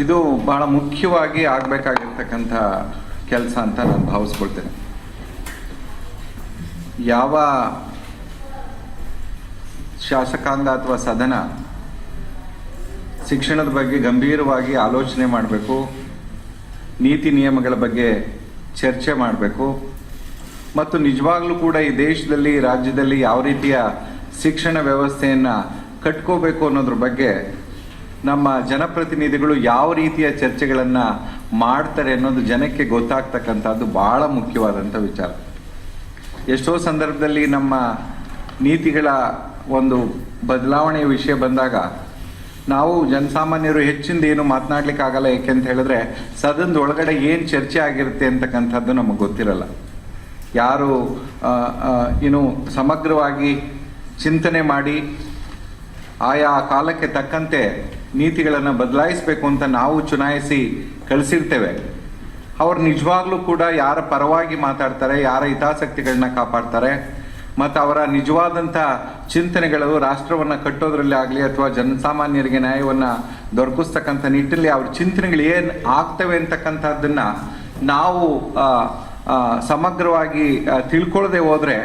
ಇದು ಬಹಳ ಮುಖ್ಯವಾಗಿ ಆಗಬೇಕಾಗಿರ್ತಕ್ಕಂಥ ಕೆಲಸ ಅಂತ ನಾನು ಭಾವಿಸ್ಕೊಳ್ತೇನೆ. ಯಾವ ಶಾಸಕಾಂಗ ಅಥವಾ ಸದನ ಶಿಕ್ಷಣದ ಬಗ್ಗೆ ಗಂಭೀರವಾಗಿ ಆಲೋಚನೆ ಮಾಡಬೇಕು, ನೀತಿ ನಿಯಮಗಳ ಬಗ್ಗೆ ಚರ್ಚೆ ಮಾಡಬೇಕು ಮತ್ತು ನಿಜವಾಗ್ಲೂ ಕೂಡ ಈ ದೇಶದಲ್ಲಿ, ರಾಜ್ಯದಲ್ಲಿ ಯಾವ ರೀತಿಯ ಶಿಕ್ಷಣ ವ್ಯವಸ್ಥೆಯನ್ನು ಕಟ್ಕೋಬೇಕು ಅನ್ನೋದ್ರ ಬಗ್ಗೆ ನಮ್ಮ ಜನಪ್ರತಿನಿಧಿಗಳು ಯಾವ ರೀತಿಯ ಚರ್ಚೆಗಳನ್ನು ಮಾಡ್ತಾರೆ ಅನ್ನೋದು ಜನಕ್ಕೆ ಗೊತ್ತಾಗ್ತಕ್ಕಂಥದ್ದು ಭಾಳ ಮುಖ್ಯವಾದಂಥ ವಿಚಾರ. ಎಷ್ಟೋ ಸಂದರ್ಭದಲ್ಲಿ ನಮ್ಮ ನೀತಿಗಳ ಒಂದು ಬದಲಾವಣೆಯ ವಿಷಯ ಬಂದಾಗ ನಾವು ಜನಸಾಮಾನ್ಯರು ಹೆಚ್ಚಿಂದ ಏನು ಮಾತನಾಡ್ಲಿಕ್ಕಾಗಲ್ಲ. ಏಕೆಂತ ಹೇಳಿದ್ರೆ ಸದನದ ಒಳಗಡೆ ಏನು ಚರ್ಚೆ ಆಗಿರುತ್ತೆ ಅಂತಕ್ಕಂಥದ್ದು ನಮಗೆ ಗೊತ್ತಿರಲ್ಲ. ಯಾರು ಏನು ಸಮಗ್ರವಾಗಿ ಚಿಂತನೆ ಮಾಡಿ ಆಯಾ ಕಾಲಕ್ಕೆ ತಕ್ಕಂತೆ ನೀತಿಗಳನ್ನು ಬದಲಾಯಿಸಬೇಕು ಅಂತ ನಾವು ಚುನಾಯಿಸಿ ಕಳಿಸಿರ್ತೇವೆ, ಅವ್ರು ನಿಜವಾಗ್ಲೂ ಕೂಡ ಯಾರ ಪರವಾಗಿ ಮಾತಾಡ್ತಾರೆ, ಯಾರ ಹಿತಾಸಕ್ತಿಗಳನ್ನ ಕಾಪಾಡ್ತಾರೆ ಮತ್ತು ಅವರ ನಿಜವಾದಂಥ ಚಿಂತನೆಗಳು ರಾಷ್ಟ್ರವನ್ನು ಕಟ್ಟೋದ್ರಲ್ಲಿ ಆಗಲಿ ಅಥವಾ ಜನಸಾಮಾನ್ಯರಿಗೆ ನ್ಯಾಯವನ್ನು ದೊರಕಿಸ್ತಕ್ಕಂಥ ನಿಟ್ಟಿನಲ್ಲಿ ಅವ್ರ ಚಿಂತನೆಗಳು ಏನು ಆಗ್ತವೆ ಅಂತಕ್ಕಂಥದ್ದನ್ನು ನಾವು ಸಮಗ್ರವಾಗಿ ತಿಳ್ಕೊಳ್ಳದೆ ಹೋದರೆ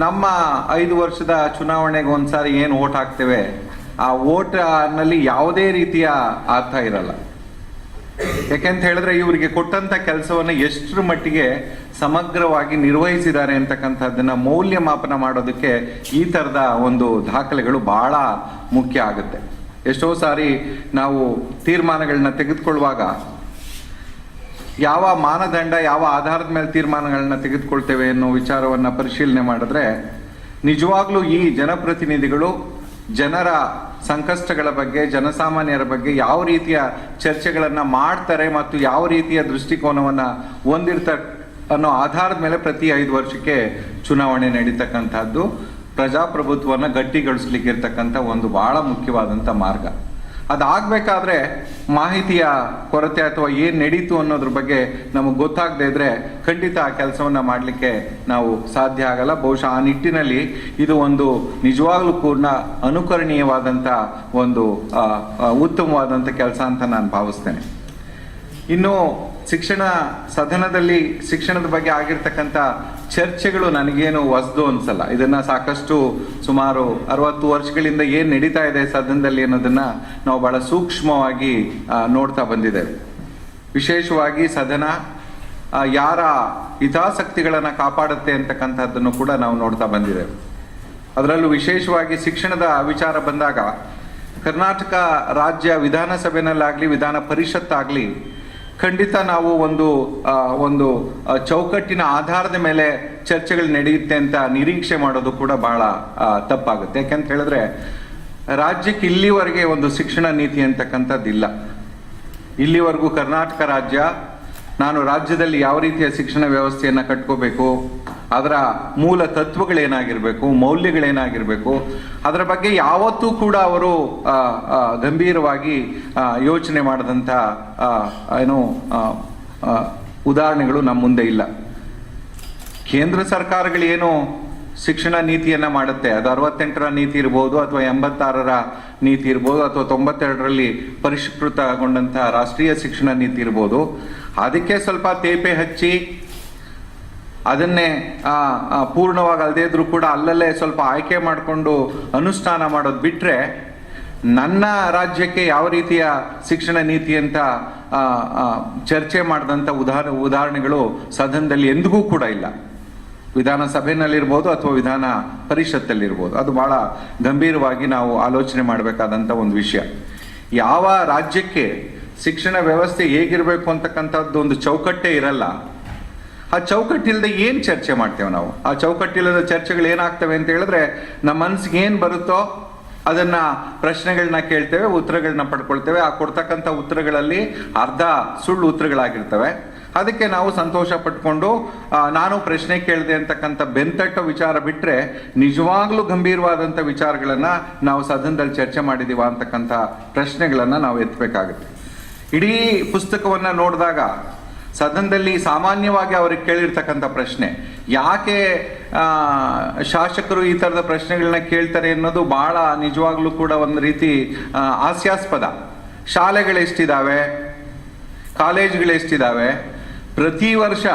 ನಮ್ಮ 5 ವರ್ಷದ ಚುನಾವಣೆಗೆ ಒಂದ್ಸಾರಿ ಏನು ಓಟ್ ಹಾಕ್ತೇವೆ, ಆ ಓಟ್ನಲ್ಲಿ ಯಾವುದೇ ರೀತಿಯ ಅರ್ಥ ಇರಲ್ಲ. ಯಾಕೆಂತ ಹೇಳಿದ್ರೆ ಇವರಿಗೆ ಕೊಟ್ಟಂಥ ಕೆಲಸವನ್ನು ಎಷ್ಟರ ಮಟ್ಟಿಗೆ ಸಮಗ್ರವಾಗಿ ನಿರ್ವಹಿಸಿದ್ದಾರೆ ಅಂತಕ್ಕಂಥದ್ದನ್ನು ಮೌಲ್ಯಮಾಪನ ಮಾಡೋದಕ್ಕೆ ಈ ಥರದ ಒಂದು ದಾಖಲೆಗಳು ಭಾಳ ಮುಖ್ಯ ಆಗುತ್ತೆ. ಎಷ್ಟೋ ಸಾರಿ ನಾವು ತೀರ್ಮಾನಗಳನ್ನ ತೆಗೆದುಕೊಳ್ಳುವಾಗ ಯಾವ ಮಾನದಂಡ, ಯಾವ ಆಧಾರದ ಮೇಲೆ ತೀರ್ಮಾನಗಳನ್ನ ತೆಗೆದುಕೊಳ್ತೇವೆ ಅನ್ನೋ ವಿಚಾರವನ್ನು ಪರಿಶೀಲನೆ ಮಾಡಿದ್ರೆ ನಿಜವಾಗ್ಲೂ ಈ ಜನಪ್ರತಿನಿಧಿಗಳು ಜನರ ಸಂಕಷ್ಟಗಳ ಬಗ್ಗೆ, ಜನಸಾಮಾನ್ಯರ ಬಗ್ಗೆ ಯಾವ ರೀತಿಯ ಚರ್ಚೆಗಳನ್ನು ಮಾಡ್ತಾರೆ ಮತ್ತು ಯಾವ ರೀತಿಯ ದೃಷ್ಟಿಕೋನವನ್ನು ಹೊಂದಿರ್ತಾರೆ ಅನ್ನೋ ಆಧಾರದ ಮೇಲೆ ಪ್ರತಿ 5 ವರ್ಷಕ್ಕೆ ಚುನಾವಣೆ ನಡೀತಕ್ಕಂಥದ್ದು ಪ್ರಜಾಪ್ರಭುತ್ವವನ್ನು ಗಟ್ಟಿಗೊಳಿಸ್ಲಿಕ್ಕೆ ಇರ್ತಕ್ಕಂಥ ಒಂದು ಭಾಳ ಮುಖ್ಯವಾದಂಥ ಮಾರ್ಗ. ಅದಾಗಬೇಕಾದ್ರೆ ಮಾಹಿತಿಯ ಕೊರತೆ ಅಥವಾ ಏನು ನಡೀತು ಅನ್ನೋದ್ರ ಬಗ್ಗೆ ನಮಗೆ ಗೊತ್ತಾಗದೇ ಇದ್ರೆ ಖಂಡಿತ ಆ ಕೆಲಸವನ್ನು ಮಾಡಲಿಕ್ಕೆ ನಾವು ಸಾಧ್ಯ ಆಗಲ್ಲ. ಬಹುಶಃ ಆ ನಿಟ್ಟಿನಲ್ಲಿ ಇದು ಒಂದು ನಿಜವಾಗ್ಲೂ ಪೂರ್ಣ ಅನುಕರಣೀಯವಾದಂಥ ಒಂದು ಉತ್ತಮವಾದಂಥ ಕೆಲಸ ಅಂತ ನಾನು ಭಾವಿಸ್ತೇನೆ. ಇನ್ನು ಶಿಕ್ಷಣ ಸದನದಲ್ಲಿ ಶಿಕ್ಷಣದ ಬಗ್ಗೆ ಆಗಿರ್ತಕ್ಕಂಥ ಚರ್ಚೆಗಳು ನನಗೇನು ಹೊಸದು ಅನ್ಸಲ್ಲ. ಇದನ್ನ ಸಾಕಷ್ಟು ಸುಮಾರು 60 ವರ್ಷಗಳಿಂದ ಏನು ನಡೀತಾ ಇದೆ ಸದನದಲ್ಲಿ ಅನ್ನೋದನ್ನ ನಾವು ಬಹಳ ಸೂಕ್ಷ್ಮವಾಗಿ ನೋಡ್ತಾ ಬಂದಿದ್ದೇವೆ. ವಿಶೇಷವಾಗಿ ಸದನ ಯಾರ ಹಿತಾಸಕ್ತಿಗಳನ್ನು ಕಾಪಾಡುತ್ತೆ ಅಂತಕ್ಕಂಥದ್ದನ್ನು ಕೂಡ ನಾವು ನೋಡ್ತಾ ಬಂದಿದ್ದೇವೆ. ಅದರಲ್ಲೂ ವಿಶೇಷವಾಗಿ ಶಿಕ್ಷಣದ ವಿಚಾರ ಬಂದಾಗ ಕರ್ನಾಟಕ ರಾಜ್ಯ ವಿಧಾನಸಭೆನಲ್ಲಾಗಲಿ ವಿಧಾನ ಪರಿಷತ್ತಾಗಲಿ ಖಂಡಿತ ನಾವು ಒಂದು ಚೌಕಟ್ಟಿನ ಆಧಾರದ ಮೇಲೆ ಚರ್ಚೆಗಳು ನಡೆಯುತ್ತೆ ಅಂತ ನಿರೀಕ್ಷೆ ಮಾಡೋದು ಕೂಡ ಬಹಳ ತಪ್ಪಾಗುತ್ತೆ. ಯಾಕೆಂತ ಹೇಳಿದ್ರೆ ರಾಜ್ಯಕ್ಕೆ ಇಲ್ಲಿವರೆಗೆ ಒಂದು ಶಿಕ್ಷಣ ನೀತಿ ಅಂತಕ್ಕಂಥದ್ದಿಲ್ಲ. ಇಲ್ಲಿವರೆಗೂ ಕರ್ನಾಟಕ ರಾಜ್ಯ ನಾನು ರಾಜ್ಯದಲ್ಲಿ ಯಾವ ರೀತಿಯ ಶಿಕ್ಷಣ ವ್ಯವಸ್ಥೆಯನ್ನು ಕಟ್ಕೋಬೇಕು, ಅದರ ಮೂಲ ತತ್ವಗಳೇನಾಗಿರಬೇಕು, ಮೌಲ್ಯಗಳೇನಾಗಿರಬೇಕು, ಅದರ ಬಗ್ಗೆ ಯಾವತ್ತೂ ಕೂಡ ಅವರು ಗಂಭೀರವಾಗಿ ಯೋಚನೆ ಮಾಡಿದಂಥ ಉದಾಹರಣೆಗಳು ನಮ್ಮ ಮುಂದೆ ಇಲ್ಲ. ಕೇಂದ್ರ ಸರ್ಕಾರಗಳೇನು ಶಿಕ್ಷಣ ನೀತಿಯನ್ನು ಮಾಡುತ್ತೆ, ಅದು 68ರ ನೀತಿ ಇರ್ಬೋದು ಅಥವಾ 86ರ ನೀತಿ ಇರ್ಬೋದು ಅಥವಾ 92ರಲ್ಲಿ ಪರಿಷ್ಕೃತಗೊಂಡಂಥ ರಾಷ್ಟ್ರೀಯ ಶಿಕ್ಷಣ ನೀತಿ ಇರ್ಬೋದು, ಅದಕ್ಕೆ ಸ್ವಲ್ಪ ತೇಪೆ ಹಚ್ಚಿ ಅದನ್ನೇ ಪೂರ್ಣವಾಗಿ ಅಲ್ಲದೇ ಇದ್ರೂ ಕೂಡ ಅಲ್ಲಲ್ಲೇ ಸ್ವಲ್ಪ ಆಯ್ಕೆ ಮಾಡಿಕೊಂಡು ಅನುಷ್ಠಾನ ಮಾಡೋದು ಬಿಟ್ಟರೆ ನನ್ನ ರಾಜ್ಯಕ್ಕೆ ಯಾವ ರೀತಿಯ ಶಿಕ್ಷಣ ನೀತಿ ಅಂತ ಚರ್ಚೆ ಮಾಡಿದಂಥ ಉದಾಹರಣೆಗಳು ಸದನದಲ್ಲಿ ಎಂದಿಗೂ ಕೂಡ ಇಲ್ಲ. ವಿಧಾನಸಭೆಯಲ್ಲಿರ್ಬೋದು ಅಥವಾ ವಿಧಾನ ಪರಿಷತ್ತಲ್ಲಿರ್ಬೋದು. ಅದು ಬಹಳ ಗಂಭೀರವಾಗಿ ನಾವು ಆಲೋಚನೆ ಮಾಡಬೇಕಾದಂಥ ಒಂದು ವಿಷಯ. ಯಾವ ರಾಜ್ಯಕ್ಕೆ ಶಿಕ್ಷಣ ವ್ಯವಸ್ಥೆ ಹೇಗಿರಬೇಕು ಅಂತಕ್ಕಂಥದ್ದು ಒಂದು ಚೌಕಟ್ಟೇ ಇರಲ್ಲ, ಆ ಚೌಕಟ್ಟಿಲ್ಲದೆ ಏನು ಚರ್ಚೆ ಮಾಡ್ತೇವೆ ನಾವು? ಆ ಚೌಕಟ್ಟಿಲ್ಲದ ಚರ್ಚೆಗಳು ಏನಾಗ್ತವೆ ಅಂತ ಹೇಳಿದ್ರೆ ನಮ್ಮ ಮನಸ್ಸಿಗೆ ಏನು ಬರುತ್ತೋ ಅದನ್ನ ಪ್ರಶ್ನೆಗಳನ್ನ ಕೇಳ್ತೇವೆ, ಉತ್ತರಗಳನ್ನ ಪಡ್ಕೊಳ್ತೇವೆ. ಆ ಕೊಡ್ತಕ್ಕಂಥ ಉತ್ತರಗಳಲ್ಲಿ ಅರ್ಧ ಸುಳ್ಳು ಉತ್ತರಗಳಾಗಿರ್ತವೆ. ಅದಕ್ಕೆ ನಾವು ಸಂತೋಷ ಪಟ್ಕೊಂಡು ನಾನು ಪ್ರಶ್ನೆ ಕೇಳಿದೆ ಅಂತಕ್ಕಂಥ ಬೆಂತಟ್ಟೋ ವಿಚಾರ ಬಿಟ್ಟರೆ ನಿಜವಾಗ್ಲೂ ಗಂಭೀರವಾದಂಥ ವಿಚಾರಗಳನ್ನು ನಾವು ಸದನದಲ್ಲಿ ಚರ್ಚೆ ಮಾಡಿದೀವ ಅಂತಕ್ಕಂಥ ಪ್ರಶ್ನೆಗಳನ್ನು ನಾವು ಎತ್ತಬೇಕಾಗುತ್ತೆ. ಇಡೀ ಪುಸ್ತಕವನ್ನು ನೋಡಿದಾಗ ಸದನದಲ್ಲಿ ಸಾಮಾನ್ಯವಾಗಿ ಅವ್ರಿಗೆ ಕೇಳಿರ್ತಕ್ಕಂಥ ಪ್ರಶ್ನೆ, ಯಾಕೆ ಶಾಸಕರು ಈ ಥರದ ಪ್ರಶ್ನೆಗಳನ್ನ ಕೇಳ್ತಾರೆ ಅನ್ನೋದು ಭಾಳ ನಿಜವಾಗ್ಲೂ ಕೂಡ ಒಂದು ರೀತಿ ಹಾಸ್ಯಾಸ್ಪದ. ಶಾಲೆಗಳೆಷ್ಟಿದ್ದಾವೆ, ಕಾಲೇಜುಗಳೆಷ್ಟಿದ್ದಾವೆ, ಪ್ರತಿ ವರ್ಷ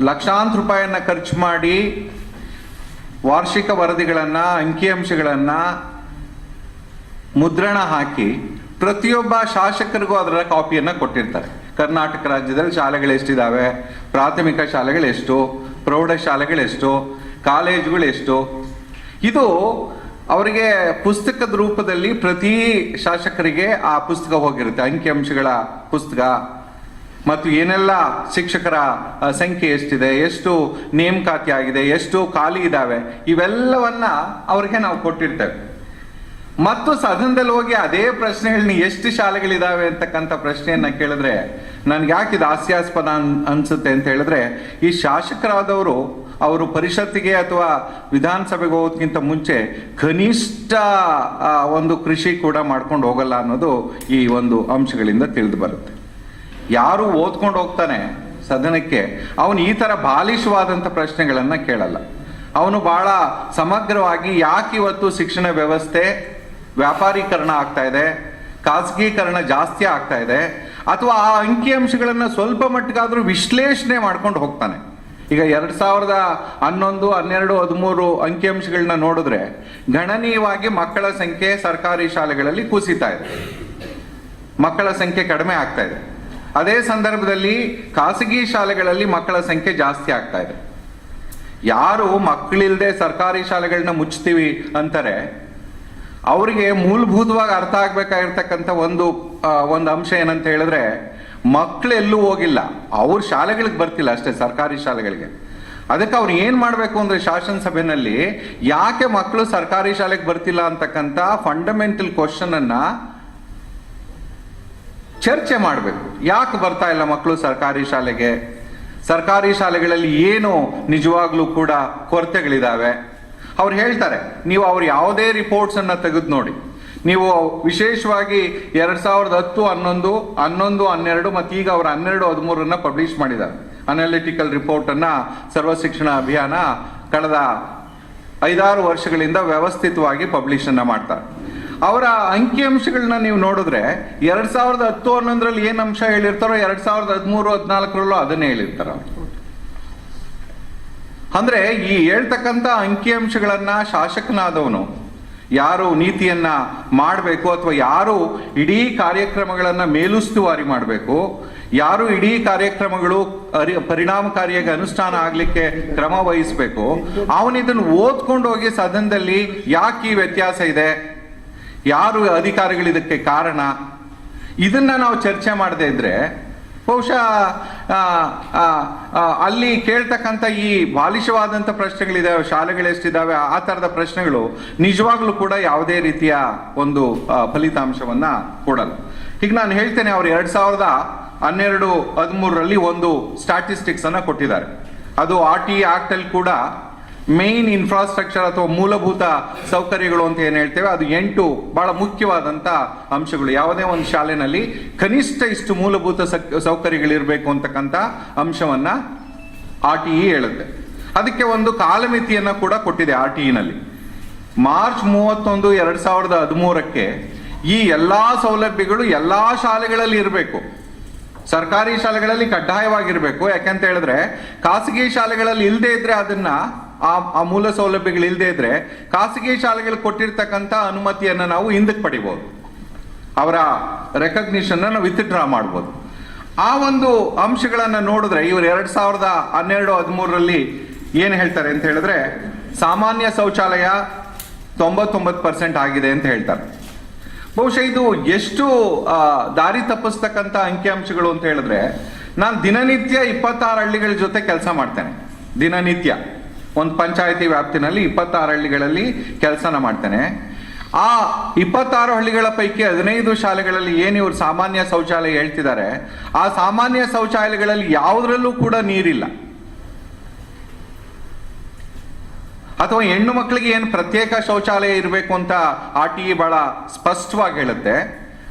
ಲಕ್ಷಾಂತರ ರೂಪಾಯಿಯನ್ನು ಖರ್ಚು ಮಾಡಿ ವಾರ್ಷಿಕ ವರದಿಗಳನ್ನು, ಅಂಕಿಅಂಶಗಳನ್ನು ಮುದ್ರಣ ಹಾಕಿ ಪ್ರತಿಯೊಬ್ಬ ಶಾಸಕರಿಗೂ ಅದರ ಕಾಪಿಯನ್ನು ಕೊಟ್ಟಿರ್ತಾರೆ. ಕರ್ನಾಟಕ ರಾಜ್ಯದಲ್ಲಿ ಶಾಲೆಗಳೆಷ್ಟಿದ್ದಾವೆ, ಪ್ರಾಥಮಿಕ ಶಾಲೆಗಳೆಷ್ಟು, ಪ್ರೌಢಶಾಲೆಗಳೆಷ್ಟು, ಕಾಲೇಜುಗಳೆಷ್ಟು, ಇದು ಅವರಿಗೆ ಪುಸ್ತಕದ ರೂಪದಲ್ಲಿ ಪ್ರತಿ ಶಾಸಕರಿಗೆ ಆ ಪುಸ್ತಕ ಹೋಗಿರುತ್ತೆ. ಅಂಕಿಅಂಶಗಳ ಪುಸ್ತಕ ಮತ್ತು ಏನೆಲ್ಲ ಶಿಕ್ಷಕರ ಸಂಖ್ಯೆ ಎಷ್ಟಿದೆ, ಎಷ್ಟು ನೇಮಕಾತಿ ಆಗಿದೆ, ಎಷ್ಟು ಖಾಲಿ ಇದ್ದಾವೆ, ಇವೆಲ್ಲವನ್ನ ಅವರಿಗೆ ನಾವು ಕೊಟ್ಟಿರ್ತೇವೆ. ಮತ್ತು ಸದನದಲ್ಲಿ ಹೋಗಿ ಅದೇ ಪ್ರಶ್ನೆಗಳನ್ನ ಎಷ್ಟು ಶಾಲೆಗಳಿದಾವೆ ಅಂತಕ್ಕಂಥ ಪ್ರಶ್ನೆಯನ್ನ ಕೇಳಿದ್ರೆ ನನ್ಗೆ ಯಾಕೆ ಇದು ಹಾಸ್ಯಾಸ್ಪದ ಅನ್ಸುತ್ತೆ ಅಂತ ಹೇಳಿದ್ರೆ, ಈ ಶಾಸಕರಾದವರು ಅವರು ಪರಿಷತ್ತಿಗೆ ಅಥವಾ ವಿಧಾನಸಭೆಗೆ ಹೋಗೋದಕ್ಕಿಂತ ಮುಂಚೆ ಕನಿಷ್ಠ ಒಂದು ಕೃಷಿ ಕೂಡ ಮಾಡ್ಕೊಂಡು ಹೋಗಲ್ಲ ಅನ್ನೋದು ಈ ಒಂದು ಅಂಶಗಳಿಂದ ತಿಳಿದು ಬರುತ್ತೆ. ಯಾರು ಓದ್ಕೊಂಡು ಹೋಗ್ತಾನೆ ಸದನಕ್ಕೆ ಅವನು ಈ ತರ ಬಾಲಿಶವಾದಂಥ ಪ್ರಶ್ನೆಗಳನ್ನ ಕೇಳಲ್ಲ. ಅವನು ಬಹಳ ಸಮಗ್ರವಾಗಿ ಯಾಕೆ ಇವತ್ತು ಶಿಕ್ಷಣ ವ್ಯವಸ್ಥೆ ವ್ಯಾಪಾರೀಕರಣ ಆಗ್ತಾ ಇದೆ, ಖಾಸಗೀಕರಣ ಜಾಸ್ತಿ ಆಗ್ತಾ ಇದೆ, ಅಥವಾ ಆ ಅಂಕಿಅಂಶಗಳನ್ನ ಸ್ವಲ್ಪ ಮಟ್ಟಿಗಾದ್ರೂ ವಿಶ್ಲೇಷಣೆ ಮಾಡ್ಕೊಂಡು ಹೋಗ್ತಾನೆ. ಈಗ 2011, 12, 13 ಅಂಕಿಅಂಶಗಳನ್ನ ನೋಡಿದ್ರೆ ಗಣನೀಯವಾಗಿ ಮಕ್ಕಳ ಸಂಖ್ಯೆ ಸರ್ಕಾರಿ ಶಾಲೆಗಳಲ್ಲಿ ಕುಸಿತಾ ಇದೆ, ಮಕ್ಕಳ ಸಂಖ್ಯೆ ಕಡಿಮೆ ಆಗ್ತಾ ಇದೆ. ಅದೇ ಸಂದರ್ಭದಲ್ಲಿ ಖಾಸಗಿ ಶಾಲೆಗಳಲ್ಲಿ ಮಕ್ಕಳ ಸಂಖ್ಯೆ ಜಾಸ್ತಿ ಆಗ್ತಾ ಇದೆ. ಯಾರು ಮಕ್ಕಳಿಲ್ಲದೆ ಸರ್ಕಾರಿ ಶಾಲೆಗಳನ್ನ ಮುಚ್ತೀವಿ ಅಂತಾರೆ ಅವರಿಗೆ ಮೂಲಭೂತವಾಗಿ ಅರ್ಥ ಆಗ್ಬೇಕಾಗಿರ್ತಕ್ಕಂಥ ಒಂದು ಅಂಶ ಏನಂತ ಹೇಳಿದ್ರೆ, ಮಕ್ಕಳೆಲ್ಲೂ ಹೋಗಿಲ್ಲ, ಅವ್ರ ಶಾಲೆಗಳಿಗೆ ಬರ್ತಿಲ್ಲ ಅಷ್ಟೇ, ಸರ್ಕಾರಿ ಶಾಲೆಗಳಿಗೆ. ಅದಕ್ಕೆ ಅವ್ರು ಏನ್ ಮಾಡ್ಬೇಕು ಅಂದ್ರೆ ಶಾಸನಸಭೆಯಲ್ಲಿ ಯಾಕೆ ಮಕ್ಕಳು ಸರ್ಕಾರಿ ಶಾಲೆಗೆ ಬರ್ತಿಲ್ಲ ಅಂತಕ್ಕಂಥ ಫಂಡಮೆಂಟಲ್ ಕ್ವಶನ್ ಅನ್ನ ಚರ್ಚೆ ಮಾಡಬೇಕು. ಯಾಕೆ ಬರ್ತಾ ಇಲ್ಲ ಮಕ್ಕಳು ಸರ್ಕಾರಿ ಶಾಲೆಗೆ, ಸರ್ಕಾರಿ ಶಾಲೆಗಳಲ್ಲಿ ಏನು ನಿಜವಾಗ್ಲೂ ಕೂಡ ಕೊರತೆಗಳಿದಾವೆ. ಅವ್ರು ಹೇಳ್ತಾರೆ, ನೀವು ಅವ್ರು ಯಾವುದೇ ರಿಪೋರ್ಟ್ಸ್ ಅನ್ನ ತೆಗೆದು ನೋಡಿ, ನೀವು ವಿಶೇಷವಾಗಿ 2010, 11, 11, 12 ಮತ್ತು ಈಗ ಅವರು 12, 13 ಪಬ್ಲಿಷ್ ಮಾಡಿದ್ದಾರೆ. ಅನಾಲಿಟಿಕಲ್ ರಿಪೋರ್ಟ್ ಅನ್ನ ಸರ್ವ ಶಿಕ್ಷಣ ಅಭಿಯಾನ ಕಳೆದ 5-6 ವರ್ಷಗಳಿಂದ ವ್ಯವಸ್ಥಿತವಾಗಿ ಪಬ್ಲಿಷ್ ಅನ್ನ ಮಾಡ್ತಾರೆ. ಅವರ ಅಂಕಿಅಂಶಗಳನ್ನ ನೀವು ನೋಡಿದ್ರೆ 2010, 11 ಏನ್ ಅಂಶ ಹೇಳಿರ್ತಾರೋ 2013, 14 ಅದನ್ನೇ ಹೇಳಿರ್ತಾರ. ಅಂದ್ರೆ ಈ ಹೇಳ್ತಕ್ಕಂಥ ಅಂಕಿಅಂಶಗಳನ್ನ ಶಾಸಕನಾದವನು ಯಾರು ನೀತಿಯನ್ನ ಮಾಡಬೇಕು ಅಥವಾ ಯಾರು ಇಡೀ ಕಾರ್ಯಕ್ರಮಗಳನ್ನ ಮೇಲುಸ್ತುವಾರಿ ಮಾಡಬೇಕು, ಯಾರು ಇಡೀ ಕಾರ್ಯಕ್ರಮಗಳು ಪರಿಣಾಮಕಾರಿಯಾಗಿ ಅನುಷ್ಠಾನ ಆಗ್ಲಿಕ್ಕೆ ಕ್ರಮ ವಹಿಸಬೇಕು, ಅವನಿದನ್ನು ಓದ್ಕೊಂಡು ಹೋಗಿ ಸದನದಲ್ಲಿ ಯಾಕೆ ಈ ವ್ಯತ್ಯಾಸ ಇದೆ, ಯಾರು ಅಧಿಕಾರಿಗಳು ಇದಕ್ಕೆ ಕಾರಣ, ಇದನ್ನ ನಾವು ಚರ್ಚೆ ಮಾಡದೇ ಇದ್ರೆ ಬಹುಶಃ ಅಲ್ಲಿ ಕೇಳ್ತಕ್ಕಂಥ ಈ ಬಾಲಿಶವಾದಂಥ ಪ್ರಶ್ನೆಗಳಿದಾವೆ, ಶಾಲೆಗಳೆಷ್ಟಿದ್ದಾವೆ, ಆ ಥರದ ಪ್ರಶ್ನೆಗಳು ನಿಜವಾಗ್ಲೂ ಕೂಡ ಯಾವುದೇ ರೀತಿಯ ಒಂದು ಫಲಿತಾಂಶವನ್ನ ಕೊಡಲ್ಲ. ಈಗ ನಾನು ಹೇಳ್ತೇನೆ, ಅವರು 2012, 13 ಒಂದು ಸ್ಟ್ಯಾಟಿಸ್ಟಿಕ್ಸ್ ಅನ್ನ ಕೊಟ್ಟಿದ್ದಾರೆ. ಅದು RTE ಆಕ್ಟ್ ಅಲ್ಲಿ ಕೂಡ ಮೇನ್ ಇನ್ಫ್ರಾಸ್ಟ್ರಕ್ಚರ್ ಅಥವಾ ಮೂಲಭೂತ ಸೌಕರ್ಯಗಳು ಅಂತ ಏನ್ ಹೇಳ್ತೇವೆ, ಅದು 8 ಬಹಳ ಮುಖ್ಯವಾದಂತ ಅಂಶಗಳು. ಯಾವುದೇ ಒಂದು ಶಾಲೆನಲ್ಲಿ ಕನಿಷ್ಠ ಇಷ್ಟು ಮೂಲಭೂತ ಸೌಕರ್ಯಗಳಿರ್ಬೇಕು ಅಂತಕ್ಕಂಥ ಅಂಶವನ್ನ RTE ಹೇಳುತ್ತೆ. ಅದಕ್ಕೆ ಒಂದು ಕಾಲಮಿತಿಯನ್ನ ಕೂಡ ಕೊಟ್ಟಿದೆ RTE ನಲ್ಲಿ. ಮಾರ್ಚ್ 31, 2013 ಈ ಎಲ್ಲಾ ಸೌಲಭ್ಯಗಳು ಎಲ್ಲಾ ಶಾಲೆಗಳಲ್ಲಿ ಇರಬೇಕು. ಸರ್ಕಾರಿ ಶಾಲೆಗಳಲ್ಲಿ ಕಡ್ಡಾಯವಾಗಿರ್ಬೇಕು. ಯಾಕಂತ ಹೇಳಿದ್ರೆ ಖಾಸಗಿ ಶಾಲೆಗಳಲ್ಲಿ ಇಲ್ಲದೆ ಇದ್ರೆ ಅದನ್ನ ಆ ಮೂಲ ಸೌಲಭ್ಯಗಳು ಇಲ್ಲದೆ ಇದ್ರೆ ಖಾಸಗಿ ಶಾಲೆಗಳು ಕೊಟ್ಟಿರ್ತಕ್ಕಂಥ ಅನುಮತಿಯನ್ನ ನಾವು ಹಿಂದಕ್ಕೆ ಪಡಿಬಹುದು, ಅವರ ರೆಕಗ್ನಿಷನ್ ನಾವು ವಿತ್ಡ್ರಾ ಮಾಡ್ಬೋದು. ಆ ಒಂದು ಅಂಶಗಳನ್ನ ನೋಡಿದ್ರೆ ಇವರು 2012, 13 ಏನ್ ಹೇಳ್ತಾರೆ ಅಂತ ಹೇಳಿದ್ರೆ, ಸಾಮಾನ್ಯ ಶೌಚಾಲಯ 99% ಆಗಿದೆ ಅಂತ ಹೇಳ್ತಾರೆ. ಬಹುಶಃ ಇದು ಎಷ್ಟು ದಾರಿ ತಪ್ಪಿಸ್ತಕ್ಕಂಥ ಅಂಕಿಅಂಶಗಳು ಅಂತ ಹೇಳಿದ್ರೆ, ನಾನು ದಿನನಿತ್ಯ 26 ಹಳ್ಳಿಗಳ ಜೊತೆ ಕೆಲಸ ಮಾಡ್ತೇನೆ. ದಿನನಿತ್ಯ ಒಂದು ಪಂಚಾಯತಿ ವ್ಯಾಪ್ತಿನಲ್ಲಿ 26 ಹಳ್ಳಿಗಳಲ್ಲಿ ಕೆಲಸನ ಮಾಡ್ತೇನೆ. ಆ 26 ಹಳ್ಳಿಗಳ ಪೈಕಿ 15 ಶಾಲೆಗಳಲ್ಲಿ ಏನು ಇವರು ಸಾಮಾನ್ಯ ಶೌಚಾಲಯ ಹೇಳ್ತಿದ್ದಾರೆ, ಆ ಸಾಮಾನ್ಯ ಶೌಚಾಲಯಗಳಲ್ಲಿ ಯಾವುದರಲ್ಲೂ ಕೂಡ ನೀರಿಲ್ಲ. ಅಥವಾ ಹೆಣ್ಣು ಮಕ್ಕಳಿಗೆ ಏನು ಪ್ರತ್ಯೇಕ ಶೌಚಾಲಯ ಇರಬೇಕು ಅಂತ RTE ಬಹಳ ಸ್ಪಷ್ಟವಾಗಿ ಹೇಳುತ್ತೆ.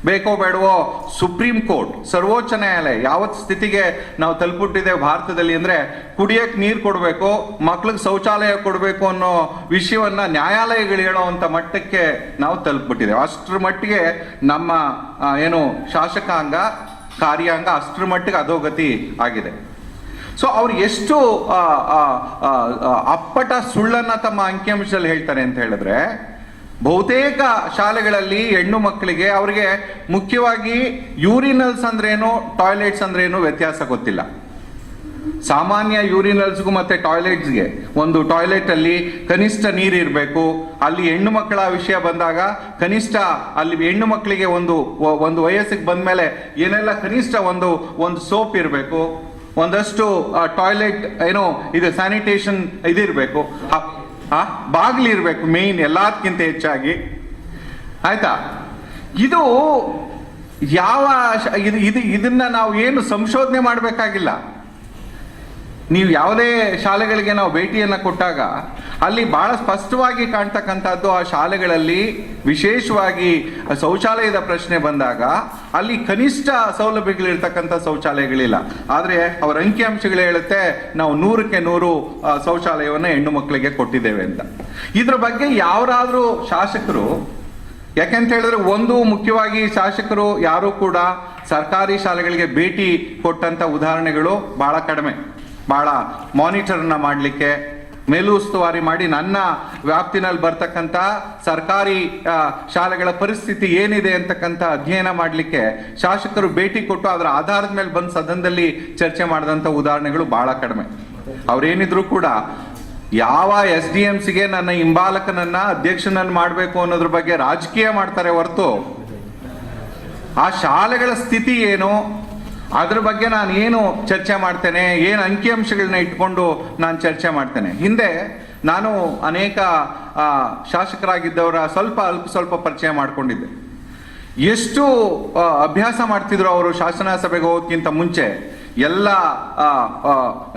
ಬೇಕೋ ಬೇಡವೋ ಸುಪ್ರೀಂ ಕೋರ್ಟ್, ಸರ್ವೋಚ್ಚ ನ್ಯಾಯಾಲಯ ಯಾವತ್ತು ಸ್ಥಿತಿಗೆ ನಾವು ತಲುಪಿಟ್ಟಿದ್ದೇವೆ ಭಾರತದಲ್ಲಿ ಅಂದರೆ ಕುಡಿಯಕ್ಕೆ ನೀರು ಕೊಡಬೇಕು, ಮಕ್ಳಿಗೆ ಶೌಚಾಲಯ ಕೊಡಬೇಕು ಅನ್ನೋ ವಿಷಯವನ್ನ ನ್ಯಾಯಾಲಯಗಳು ಹೇಳೋವಂಥ ಮಟ್ಟಕ್ಕೆ ನಾವು ತಲುಪಿಬಿಟ್ಟಿದ್ದೇವೆ. ಅಷ್ಟರ ಮಟ್ಟಿಗೆ ನಮ್ಮ ಏನು ಶಾಸಕಾಂಗ ಕಾರ್ಯಾಂಗ ಅಷ್ಟರ ಮಟ್ಟಿಗೆ ಅಧೋಗತಿ ಆಗಿದೆ. ಸೊ ಅವ್ರು ಎಷ್ಟು ಅಪ್ಪಟ ಸುಳ್ಳನ್ನ ತಮ್ಮ ಅಂಕಿಅಂಶದಲ್ಲಿ ಹೇಳ್ತಾರೆ ಅಂತ ಹೇಳಿದ್ರೆ, ಬಹುತೇಕ ಶಾಲೆಗಳಲ್ಲಿ ಹೆಣ್ಣು ಮಕ್ಕಳಿಗೆ ಅವರಿಗೆ ಮುಖ್ಯವಾಗಿ ಯೂರಿನಲ್ಸ್ ಅಂದ್ರೇನು, ಟಾಯ್ಲೆಟ್ಸ್ ಅಂದ್ರೇನು ವ್ಯತ್ಯಾಸ ಗೊತ್ತಿಲ್ಲ. ಸಾಮಾನ್ಯ ಯೂರಿನಲ್ಸ್ಗೂ ಮತ್ತೆ ಟಾಯ್ಲೆಟ್ಸ್ಗೆ, ಒಂದು ಟಾಯ್ಲೆಟ್ ಅಲ್ಲಿ ಕನಿಷ್ಠ ನೀರಿರಬೇಕು, ಅಲ್ಲಿ ಹೆಣ್ಣು ಮಕ್ಕಳ ವಿಷಯ ಬಂದಾಗ ಕನಿಷ್ಠ ಅಲ್ಲಿ ಹೆಣ್ಣು ಮಕ್ಕಳಿಗೆ ಒಂದು ವಯಸ್ಸಿಗೆ ಬಂದ್ಮೇಲೆ ಏನೆಲ್ಲ ಕನಿಷ್ಠ ಒಂದು ಸೋಪ್ ಇರಬೇಕು, ಒಂದಷ್ಟು ಟಾಯ್ಲೆಟ್ ಏನೋ ಇದು ಸ್ಯಾನಿಟೇಷನ್ ಇದಿರಬೇಕು, ಬಾಗಿಲಿರ್ಬೇಕು ಮೇನ್ ಎಲ್ಲದಕ್ಕಿಂತ ಹೆಚ್ಚಾಗಿ. ಆಯ್ತಾ? ಇದು ಯಾವ ಇದನ್ನ ನಾವು ಏನು ಸಂಶೋಧನೆ ಮಾಡಬೇಕಾಗಿಲ್ಲ. ನೀವು ಯಾವುದೇ ಶಾಲೆಗಳಿಗೆ ನಾವು ಭೇಟಿಯನ್ನು ಕೊಟ್ಟಾಗ ಅಲ್ಲಿ ಬಹಳ ಸ್ಪಷ್ಟವಾಗಿ ಕಾಣ್ತಕ್ಕಂಥದ್ದು, ಆ ಶಾಲೆಗಳಲ್ಲಿ ವಿಶೇಷವಾಗಿ ಶೌಚಾಲಯದ ಪ್ರಶ್ನೆ ಬಂದಾಗ ಅಲ್ಲಿ ಕನಿಷ್ಠ ಸೌಲಭ್ಯಗಳಿರ್ತಕ್ಕಂಥ ಶೌಚಾಲಯಗಳಿಲ್ಲ. ಆದರೆ ಅವರ ಅಂಕಿಅಂಶಗಳು ಹೇಳುತ್ತೆ ನಾವು 100ಕ್ಕೆ 100 ಶೌಚಾಲಯವನ್ನು ಹೆಣ್ಣು ಮಕ್ಕಳಿಗೆ ಕೊಟ್ಟಿದ್ದೇವೆ ಅಂತ. ಇದ್ರ ಬಗ್ಗೆ ಯಾರಾದರೂ ಶಾಸಕರು, ಯಾಕೆಂತ ಹೇಳಿದ್ರೆ ಒಂದು ಮುಖ್ಯವಾಗಿ ಶಾಸಕರು ಯಾರು ಕೂಡ ಸರ್ಕಾರಿ ಶಾಲೆಗಳಿಗೆ ಭೇಟಿ ಕೊಟ್ಟಂತ ಉದಾಹರಣೆಗಳು ಬಹಳ ಕಡಿಮೆ. ಬಹಳ ಮಾನಿಟರ್ನ ಮಾಡಲಿಕ್ಕೆ, ಮೇಲುಸ್ತುವಾರಿ ಮಾಡಿ ನನ್ನ ವ್ಯಾಪ್ತಿನಲ್ಲಿ ಬರ್ತಕ್ಕಂಥ ಸರ್ಕಾರಿ ಶಾಲೆಗಳ ಪರಿಸ್ಥಿತಿ ಏನಿದೆ ಅಂತಕ್ಕಂಥ ಅಧ್ಯಯನ ಮಾಡಲಿಕ್ಕೆ ಶಾಸಕರು ಭೇಟಿ ಕೊಟ್ಟು ಅದರ ಆಧಾರದ ಮೇಲೆ ಬಂದು ಸದನದಲ್ಲಿ ಚರ್ಚೆ ಮಾಡಿದಂಥ ಉದಾಹರಣೆಗಳು ಬಹಳ ಕಡಿಮೆ. ಅವ್ರೇನಿದ್ರು ಕೂಡ ಯಾವ SDMCಗೆ ನನ್ನ ಹಿಂಬಾಲಕನನ್ನ ಅಧ್ಯಕ್ಷನನ್ನು ಮಾಡಬೇಕು ಅನ್ನೋದ್ರ ಬಗ್ಗೆ ರಾಜಕೀಯ ಮಾಡ್ತಾರೆ ಹೊರತು ಆ ಶಾಲೆಗಳ ಸ್ಥಿತಿ ಏನು, ಅದ್ರ ಬಗ್ಗೆ ನಾನು ಏನು ಚರ್ಚೆ ಮಾಡ್ತೇನೆ, ಏನು ಅಂಕಿಅಂಶಗಳನ್ನ ಇಟ್ಕೊಂಡು ನಾನು ಚರ್ಚೆ ಮಾಡ್ತೇನೆ. ಹಿಂದೆ ನಾನು ಅನೇಕ ಶಾಸಕರಾಗಿದ್ದವರ ಸ್ವಲ್ಪ ಪರಿಚಯ ಮಾಡ್ಕೊಂಡಿದ್ದೆ. ಎಷ್ಟು ಅಭ್ಯಾಸ ಮಾಡ್ತಿದ್ರು ಅವರು ಶಾಸನ ಸಭೆಗೆ ಹೋಗೋಕ್ಕಿಂತ ಮುಂಚೆ ಎಲ್ಲ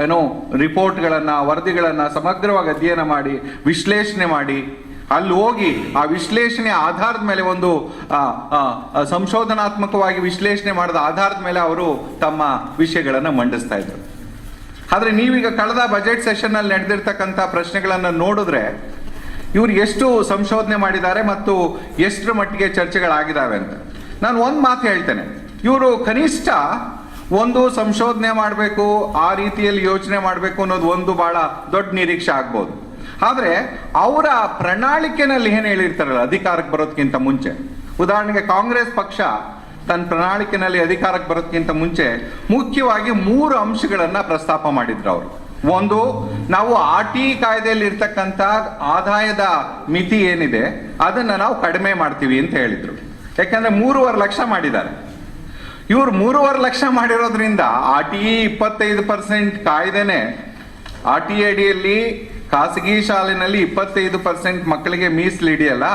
ಏನೋ ರಿಪೋರ್ಟ್ಗಳನ್ನು, ವರದಿಗಳನ್ನು ಸಮಗ್ರವಾಗಿ ಅಧ್ಯಯನ ಮಾಡಿ ವಿಶ್ಲೇಷಣೆ ಮಾಡಿ ಅಲ್ಲಿ ಹೋಗಿ ಆ ವಿಶ್ಲೇಷಣೆ ಆಧಾರದ ಮೇಲೆ ಒಂದು ಸಂಶೋಧನಾತ್ಮಕವಾಗಿ ವಿಶ್ಲೇಷಣೆ ಮಾಡಿದ ಆಧಾರದ ಮೇಲೆ ಅವರು ತಮ್ಮ ವಿಷಯಗಳನ್ನು ಮಂಡಿಸ್ತಾ ಇದ್ರು. ಆದರೆ ನೀವೀಗ ಕಳೆದ ಬಜೆಟ್ ಸೆಷನ್ ಅಲ್ಲಿ ನಡೆದಿರ್ತಕ್ಕಂಥ ಪ್ರಶ್ನೆಗಳನ್ನು ನೋಡಿದ್ರೆ ಇವ್ರು ಎಷ್ಟು ಸಂಶೋಧನೆ ಮಾಡಿದ್ದಾರೆ ಮತ್ತು ಎಷ್ಟರ ಮಟ್ಟಿಗೆ ಚರ್ಚೆಗಳಾಗಿದ್ದಾವೆ ಅಂತ. ನಾನು ಒಂದು ಮಾತು ಹೇಳ್ತೇನೆ, ಇವರು ಕನಿಷ್ಠ ಒಂದು ಸಂಶೋಧನೆ ಮಾಡಬೇಕು, ಆ ರೀತಿಯಲ್ಲಿ ಯೋಚನೆ ಮಾಡಬೇಕು ಅನ್ನೋದು ಒಂದು ಬಹಳ ದೊಡ್ಡ ನಿರೀಕ್ಷೆ ಆಗ್ಬೋದು. ಆದರೆ ಅವರ ಪ್ರಣಾಳಿಕೆನಲ್ಲಿ ಏನು ಹೇಳಿರ್ತಾರಲ್ಲ ಅಧಿಕಾರಕ್ಕೆ ಬರೋದಕ್ಕಿಂತ ಮುಂಚೆ, ಉದಾಹರಣೆಗೆ ಕಾಂಗ್ರೆಸ್ ಪಕ್ಷ ತನ್ನ ಪ್ರಣಾಳಿಕೆನಲ್ಲಿ ಅಧಿಕಾರಕ್ಕೆ ಬರೋದಕ್ಕಿಂತ ಮುಂಚೆ ಮುಖ್ಯವಾಗಿ 3 ಅಂಶಗಳನ್ನ ಪ್ರಸ್ತಾಪ ಮಾಡಿದ್ರು ಅವರು. ಒಂದು, ನಾವು RT ಕಾಯ್ದೆಯಲ್ಲಿ ಇರ್ತಕ್ಕಂಥ ಆದಾಯದ ಮಿತಿ ಏನಿದೆ ಅದನ್ನ ನಾವು ಕಡಿಮೆ ಮಾಡ್ತೀವಿ ಅಂತ ಹೇಳಿದ್ರು. ಯಾಕಂದ್ರೆ 3.5 ಲಕ್ಷ ಮಾಡಿದ್ದಾರೆ. ಇವ್ರು 3.5 ಲಕ್ಷ ಮಾಡಿರೋದ್ರಿಂದ RTE 25% ಕಾಯ್ದೆನೆ, RTE ಅಡಿಯಲ್ಲಿ ಖಾಸಗಿ ಶಾಲೆಯಲ್ಲಿ 25% ಮಕ್ಕಳಿಗೆ ಮೀಸಲಿದೆಯಲ್ಲ,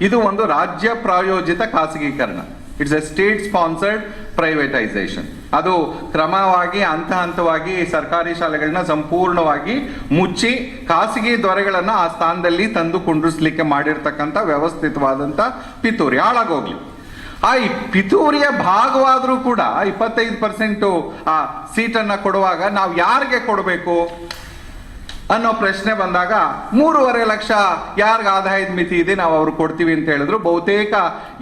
ಇದು ಒಂದು ರಾಜ್ಯ ಪ್ರಾಯೋಜಿತ ಖಾಸಗೀಕರಣ. It's A state sponsored privatisation. ಅದು ಕ್ರಮವಾಗಿ ಹಂತವಾಗಿ ಸರ್ಕಾರಿ ಶಾಲೆಗಳನ್ನ ಸಂಪೂರ್ಣವಾಗಿ ಮುಚ್ಚಿ ಖಾಸಗಿ ದೊರೆಗಳನ್ನ ಆ ಸ್ಥಾನದಲ್ಲಿ ತಂದು ಕುಂಡ್ರಿಸ್ಲಿಕ್ಕೆ ಮಾಡಿರ್ತಕ್ಕಂಥ ವ್ಯವಸ್ಥಿತವಾದಂಥ ಪಿತೂರಿ ಹಾಳಾಗೋಗ್ಲಿ. ಆ ಪಿತೂರಿಯ ಭಾಗವಾದರೂ ಕೂಡ 25% ಆ ಸೀಟನ್ನು ಕೊಡುವಾಗ ನಾವು ಯಾರಿಗೆ ಕೊಡಬೇಕು ಅನ್ನೋ ಪ್ರಶ್ನೆ ಬಂದಾಗ 3.5 ಲಕ್ಷ ಯಾರಿಗೆ ಆದಾಯದ ಮಿತಿ ಇದೆ ನಾವು ಅವ್ರು ಕೊಡ್ತೀವಿ ಅಂತ ಹೇಳಿದ್ರು. ಬಹುತೇಕ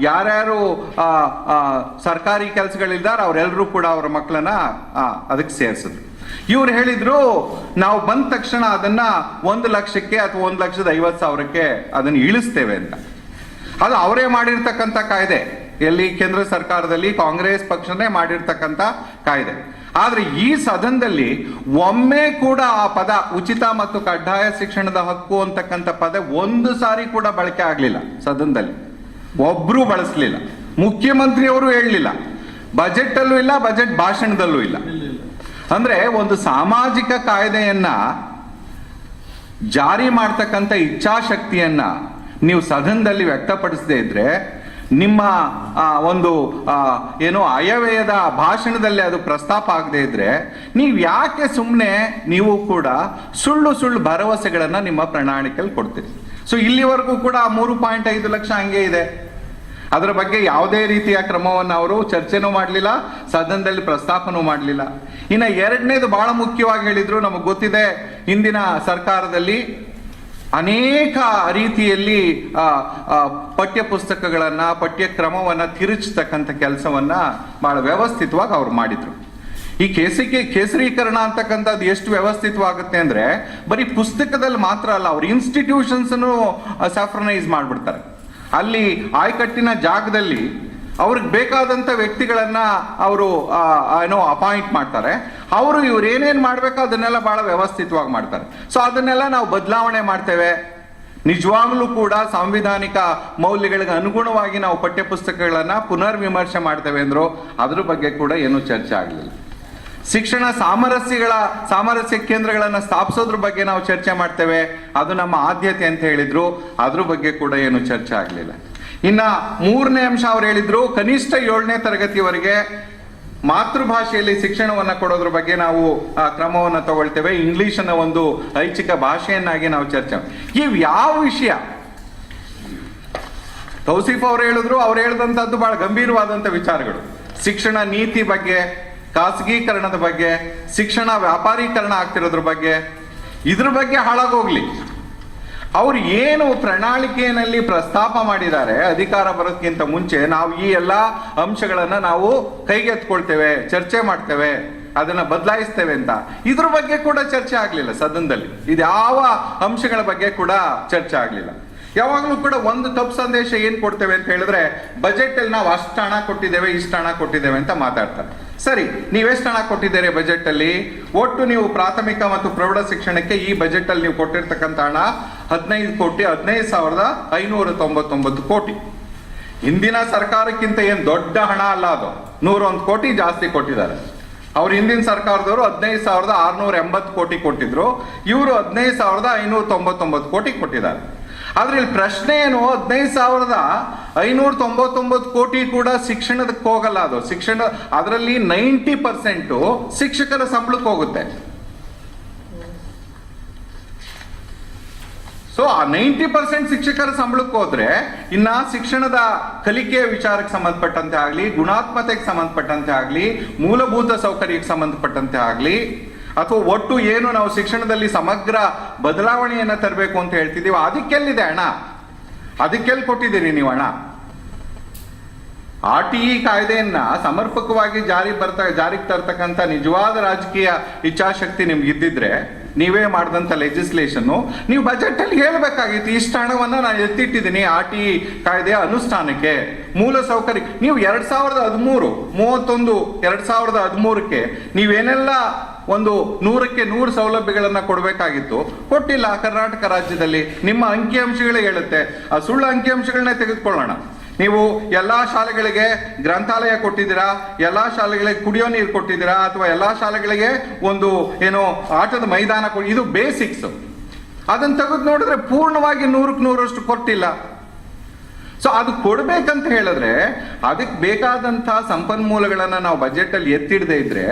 ಯಾರ್ಯಾರು ಸರ್ಕಾರಿ ಕೆಲಸಗಳಿದ್ದಾರೆ ಅವರೆಲ್ಲರೂ ಕೂಡ ಅವರ ಮಕ್ಕಳನ್ನ ಅದಕ್ಕೆ ಸೇರಿಸಿದ್ರು. ಇವ್ರು ಹೇಳಿದ್ರು ನಾವು ಬಂದ ತಕ್ಷಣ ಅದನ್ನ 1 ಲಕ್ಷಕ್ಕೆ ಅಥವಾ 1,50,000ಕ್ಕೆ ಅದನ್ನು ಇಳಿಸ್ತೇವೆ ಅಂತ. ಅದು ಅವರೇ ಮಾಡಿರ್ತಕ್ಕಂಥ ಕಾಯ್ದೆ, ಎಲ್ಲಿ ಕೇಂದ್ರ ಸರ್ಕಾರದಲ್ಲಿ ಕಾಂಗ್ರೆಸ್ ಪಕ್ಷನೇ ಮಾಡಿರ್ತಕ್ಕಂಥ ಕಾಯ್ದೆ. ಆದ್ರೆ ಈ ಸದನದಲ್ಲಿ ಒಮ್ಮೆ ಕೂಡ ಆ ಪದ ಉಚಿತ ಮತ್ತು ಕಡ್ಡಾಯ ಶಿಕ್ಷಣದ ಹಕ್ಕು ಅಂತಕ್ಕಂಥ ಪದ ಒಂದು ಸಾರಿ ಕೂಡ ಬಳಕೆ ಆಗ್ಲಿಲ್ಲ. ಸದನದಲ್ಲಿ ಒಬ್ರು ಬಳಸಲಿಲ್ಲ, ಮುಖ್ಯಮಂತ್ರಿಯವರು ಹೇಳಲಿಲ್ಲ, ಬಜೆಟ್ ಅಲ್ಲೂ ಇಲ್ಲ, ಬಜೆಟ್ ಭಾಷಣದಲ್ಲೂ ಇಲ್ಲ. ಅಂದ್ರೆ ಒಂದು ಸಾಮಾಜಿಕ ಕಾಯ್ದೆಯನ್ನ ಜಾರಿ ಮಾಡ್ತಕ್ಕಂಥ ಇಚ್ಛಾಶಕ್ತಿಯನ್ನ ನೀವು ಸದನದಲ್ಲಿ ವ್ಯಕ್ತಪಡಿಸದೇ ಇದ್ರೆ, ನಿಮ್ಮ ಒಂದು ಏನೋ ಆಯವ್ಯಯದ ಭಾಷಣದಲ್ಲಿ ಅದು ಪ್ರಸ್ತಾಪ ಆಗದೆ ಇದ್ರೆ, ನೀವು ಯಾಕೆ ಸುಮ್ಮನೆ ನೀವು ಕೂಡ ಸುಳ್ಳು ಭರವಸೆಗಳನ್ನ ನಿಮ್ಮ ಪ್ರಣಾಳಿಕೆಯಲ್ಲಿ ಕೊಡ್ತೀರಿ? ಸೊ ಇಲ್ಲಿವರೆಗೂ ಕೂಡ 3.5 ಲಕ್ಷ ಹಂಗೆ ಇದೆ. ಅದರ ಬಗ್ಗೆ ಯಾವುದೇ ರೀತಿಯ ಕ್ರಮವನ್ನು ಅವರು ಚರ್ಚೆನೂ ಮಾಡಲಿಲ್ಲ, ಸದನದಲ್ಲಿ ಪ್ರಸ್ತಾಪನೂ ಮಾಡಲಿಲ್ಲ. ಇನ್ನು ಎರಡನೇದು ಬಹಳ ಮುಖ್ಯವಾಗಿ ಹೇಳಿದ್ರು, ನಮಗೆ ಗೊತ್ತಿದೆ ಹಿಂದಿನ ಸರ್ಕಾರದಲ್ಲಿ ಅನೇಕ ರೀತಿಯಲ್ಲಿ ಪಠ್ಯ ಪುಸ್ತಕಗಳನ್ನ ಪಠ್ಯಕ್ರಮವನ್ನ ತಿರುಚತಕ್ಕಂಥ ಕೆಲಸವನ್ನ ಬಹಳ ವ್ಯವಸ್ಥಿತವಾಗಿ ಅವ್ರು ಮಾಡಿದ್ರು. ಈ ಕೇಸರೀಕರಣ ಅಂತಕ್ಕಂಥದ್ದು ಎಷ್ಟು ವ್ಯವಸ್ಥಿತವಾಗುತ್ತೆ ಅಂದ್ರೆ ಬರೀ ಪುಸ್ತಕದಲ್ಲಿ ಮಾತ್ರ ಅಲ್ಲ, ಅವ್ರ ಇನ್ಸ್ಟಿಟ್ಯೂಷನ್ಸ್ ಸ್ಯಾಫ್ರನೈಸ್ ಮಾಡ್ಬಿಡ್ತಾರೆ. ಅಲ್ಲಿ ಆಯಕಟ್ಟಿನ ಜಾಗದಲ್ಲಿ ಅವ್ರಿಗೆ ಬೇಕಾದಂಥ ವ್ಯಕ್ತಿಗಳನ್ನ ಅವರು ಅಪಾಯಿಂಟ್ ಮಾಡ್ತಾರೆ. ಅವರು ಇವ್ರು ಏನೇನು ಮಾಡ್ಬೇಕೋ ಅದನ್ನೆಲ್ಲ ಬಹಳ ವ್ಯವಸ್ಥಿತವಾಗಿ ಮಾಡ್ತಾರೆ. ಸೊ ಅದನ್ನೆಲ್ಲ ನಾವು ಬದಲಾವಣೆ ಮಾಡ್ತೇವೆ. ನಿಜವಾಗ್ಲೂ ಕೂಡ ಸಾಂವಿಧಾನಿಕ ಮೌಲ್ಯಗಳಿಗೆ ಅನುಗುಣವಾಗಿ ನಾವು ಪಠ್ಯ ಪುಸ್ತಕಗಳನ್ನ ಪುನರ್ ವಿಮರ್ಶೆ ಮಾಡ್ತೇವೆ ಅಂದ್ರು, ಅದ್ರ ಬಗ್ಗೆ ಕೂಡ ಏನೂ ಚರ್ಚೆ ಆಗಲಿಲ್ಲ. ಶಿಕ್ಷಣ ಸಾಮರಸ್ಯ ಕೇಂದ್ರಗಳನ್ನು ಸ್ಥಾಪಿಸೋದ್ರ ಬಗ್ಗೆ ನಾವು ಚರ್ಚೆ ಮಾಡ್ತೇವೆ, ಅದು ನಮ್ಮ ಆದ್ಯತೆ ಅಂತ ಹೇಳಿದ್ರು, ಅದ್ರ ಬಗ್ಗೆ ಕೂಡ ಏನು ಚರ್ಚೆ ಆಗಲಿಲ್ಲ. ಇನ್ನ ಮೂರನೇ ಅಂಶ ಅವ್ರು ಹೇಳಿದ್ರು, ಕನಿಷ್ಠ 7ನೇ ತರಗತಿವರೆಗೆ ಮಾತೃಭಾಷೆಯಲ್ಲಿ ಶಿಕ್ಷಣವನ್ನ ಕೊಡೋದ್ರ ಬಗ್ಗೆ ನಾವು ಕ್ರಮವನ್ನ ತಗೊಳ್ತೇವೆ. ಇಂಗ್ಲಿಷನ್ನ ಒಂದು ಐಚ್ಛಿಕ ಭಾಷೆಯನ್ನಾಗಿ ನಾವು ಚರ್ಚೆ. ಇವ್ ಯಾವ ವಿಷಯ ತೌಸೀಫ್ ಅವ್ರು ಹೇಳಿದ್ರು, ಅವ್ರು ಹೇಳಿದಂತದ್ದು ಬಹಳ ಗಂಭೀರವಾದಂತ ವಿಚಾರಗಳು. ಶಿಕ್ಷಣ ನೀತಿ ಬಗ್ಗೆ, ಖಾಸಗೀಕರಣದ ಬಗ್ಗೆ, ಶಿಕ್ಷಣ ವ್ಯಾಪಾರೀಕರಣ ಆಗ್ತಿರೋದ್ರ ಬಗ್ಗೆ, ಇದ್ರ ಬಗ್ಗೆ ಹಾಳಾಗೋಗ್ಲಿ. ಅವ್ರು ಏನು ಪ್ರಣಾಳಿಕೆಯಲ್ಲಿ ಪ್ರಸ್ತಾಪ ಮಾಡಿದ್ದಾರೆ ಅಧಿಕಾರ ಬರೋದಕ್ಕಿಂತ ಮುಂಚೆ, ನಾವು ಈ ಎಲ್ಲ ಅಂಶಗಳನ್ನ ನಾವು ಕೈಗೆತ್ಕೊಳ್ತೇವೆ, ಚರ್ಚೆ ಮಾಡ್ತೇವೆ, ಅದನ್ನ ಬದಲಾಯಿಸ್ತೇವೆ ಅಂತ, ಇದ್ರ ಬಗ್ಗೆ ಕೂಡ ಚರ್ಚೆ ಆಗ್ಲಿಲ್ಲ ಸದನದಲ್ಲಿ. ಇದ್ಯಾವ ಅಂಶಗಳ ಬಗ್ಗೆ ಕೂಡ ಚರ್ಚೆ ಆಗ್ಲಿಲ್ಲ. ಯಾವಾಗಲೂ ಕೂಡ ಒಂದು ತಪ್ಪು ಸಂದೇಶ ಏನ್ ಕೊಡ್ತೇವೆ ಅಂತ ಹೇಳಿದ್ರೆ, ಬಜೆಟ್ ಅಲ್ಲಿ ನಾವು ಅಷ್ಟು ಹಣ ಕೊಟ್ಟಿದ್ದೇವೆ, ಇಷ್ಟು ಹಣ ಕೊಟ್ಟಿದ್ದೇವೆ ಅಂತ ಮಾತಾಡ್ತಾರೆ. ಸರಿ, ನೀವೆಷ್ಟು ಹಣ ಕೊಟ್ಟಿದ್ದೀರಿ ಬಜೆಟ್ ಅಲ್ಲಿ? ಒಟ್ಟು ನೀವು ಪ್ರಾಥಮಿಕ ಮತ್ತು ಪ್ರೌಢ ಶಿಕ್ಷಣಕ್ಕೆ ಈ ಬಜೆಟ್ ಅಲ್ಲಿ ನೀವು ಕೊಟ್ಟಿರ್ತಕ್ಕಂಥ ಹಣ 15,599 ಕೋಟಿ. ಹಿಂದಿನ ಸರ್ಕಾರಕ್ಕಿಂತ ಏನ್ ದೊಡ್ಡ ಹಣ ಅಲ್ಲ ಅದು, 101 ಕೋಟಿ ಜಾಸ್ತಿ ಕೊಟ್ಟಿದ್ದಾರೆ. ಅವ್ರು ಹಿಂದಿನ ಸರ್ಕಾರದವರು 15,680 ಕೋಟಿ ಕೊಟ್ಟಿದ್ರು, ಇವರು 15,599 ಕೋಟಿ ಕೊಟ್ಟಿದ್ದಾರೆ. ಆದ್ರೆ ಇಲ್ಲಿ ಪ್ರಶ್ನೆ ಏನು, 15,599 ಕೋಟಿ ಕೂಡ ಶಿಕ್ಷಣದಕ್ಕೆ ಹೋಗಲ್ಲ. ಅದು ಶಿಕ್ಷಣ, ಅದರಲ್ಲಿ 90% ಶಿಕ್ಷಕರ ಸಂಬಳಕ್ಕೆ ಹೋಗುತ್ತೆ. ಸೊ ಆ 90% ಶಿಕ್ಷಕರ ಸಂಬಳಕ್ಕೆ ಹೋದ್ರೆ ಇನ್ನ ಶಿಕ್ಷಣದ ಕಲಿಕೆಯ ವಿಚಾರಕ್ಕೆ ಸಂಬಂಧಪಟ್ಟಂತೆ ಆಗ್ಲಿ, ಗುಣಾತ್ಮತೆಗೆ ಸಂಬಂಧಪಟ್ಟಂತೆ ಆಗ್ಲಿ, ಮೂಲಭೂತ ಸೌಕರ್ಯಕ್ಕೆ ಸಂಬಂಧಪಟ್ಟಂತೆ ಆಗ್ಲಿ, ಅಥವಾ ಒಟ್ಟು ಏನು ನಾವು ಶಿಕ್ಷಣದಲ್ಲಿ ಸಮಗ್ರ ಬದಲಾವಣೆಯನ್ನ ತರಬೇಕು ಅಂತ ಹೇಳ್ತಿದೀವಿ, ಅದಕ್ಕೆಲ್ಲಿದೆ ಹಣ? ಅದಕ್ಕೆಲ್ಲಿ ಕೊಟ್ಟಿದ್ದೀರಿ ನೀವು ಹಣ? RTE ಕಾಯ್ದೆಯನ್ನ ಸಮರ್ಪಕವಾಗಿ ಜಾರಿಗೆ ತರ್ತಕ್ಕಂಥ ನಿಜವಾದ ರಾಜಕೀಯ ಇಚ್ಛಾಶಕ್ತಿ ನಿಮ್ಗೆ ಇದ್ದಿದ್ರೆ, ನೀವೇ ಮಾಡಿದಂಥ ಲೆಜಿಸ್ಲೇಷನ್ ನೀವು ಬಜೆಟ್ ಅಲ್ಲಿ ಹೇಳ್ಬೇಕಾಗಿತ್ತು, ಇಷ್ಟು ಹಣವನ್ನ ನಾನು ಎತ್ತಿಟ್ಟಿದ್ದೀನಿ RTE ಕಾಯ್ದೆಯ ಅನುಷ್ಠಾನಕ್ಕೆ, ಮೂಲ ಸೌಕರ್ಯ. ನೀವು 2013 ನೀವೇನೆಲ್ಲ ಒಂದು 100ಕ್ಕೆ 100 ಸೌಲಭ್ಯಗಳನ್ನ ಕೊಡಬೇಕಾಗಿತ್ತು, ಕೊಟ್ಟಿಲ್ಲ. ಕರ್ನಾಟಕ ರಾಜ್ಯದಲ್ಲಿ ನಿಮ್ಮ ಅಂಕಿಅಂಶಗಳೇ ಹೇಳುತ್ತೆ. ಆ ಸುಳ್ಳು ಅಂಕಿಅಂಶಗಳನ್ನೇ ತೆಗೆದುಕೊಳ್ಳೋಣ. ನೀವು ಎಲ್ಲಾ ಶಾಲೆಗಳಿಗೆ ಗ್ರಂಥಾಲಯ ಕೊಟ್ಟಿದ್ದೀರಾ, ಎಲ್ಲಾ ಶಾಲೆಗಳಿಗೆ ಕುಡಿಯೋ ನೀರು ಕೊಟ್ಟಿದ್ದೀರಾ, ಅಥವಾ ಎಲ್ಲಾ ಶಾಲೆಗಳಿಗೆ ಒಂದು ಏನೋ ಆಟದ ಮೈದಾನ ಇದು ಬೇಸಿಕ್ಸ್. ಅದನ್ನ ತೆಗೆದು ನೋಡಿದ್ರೆ ಪೂರ್ಣವಾಗಿ 100ಕ್ಕೆ 100ರಷ್ಟು ಕೊಟ್ಟಿಲ್ಲ. ಸೊ ಅದು ಕೊಡ್ಬೇಕಂತ ಹೇಳಿದ್ರೆ ಅದಕ್ಕೆ ಬೇಕಾದಂತ ಸಂಪನ್ಮೂಲಗಳನ್ನ ನಾವು ಬಜೆಟ್ ಅಲ್ಲಿ ಎತ್ತಿಡದೆ ಇದ್ರೆ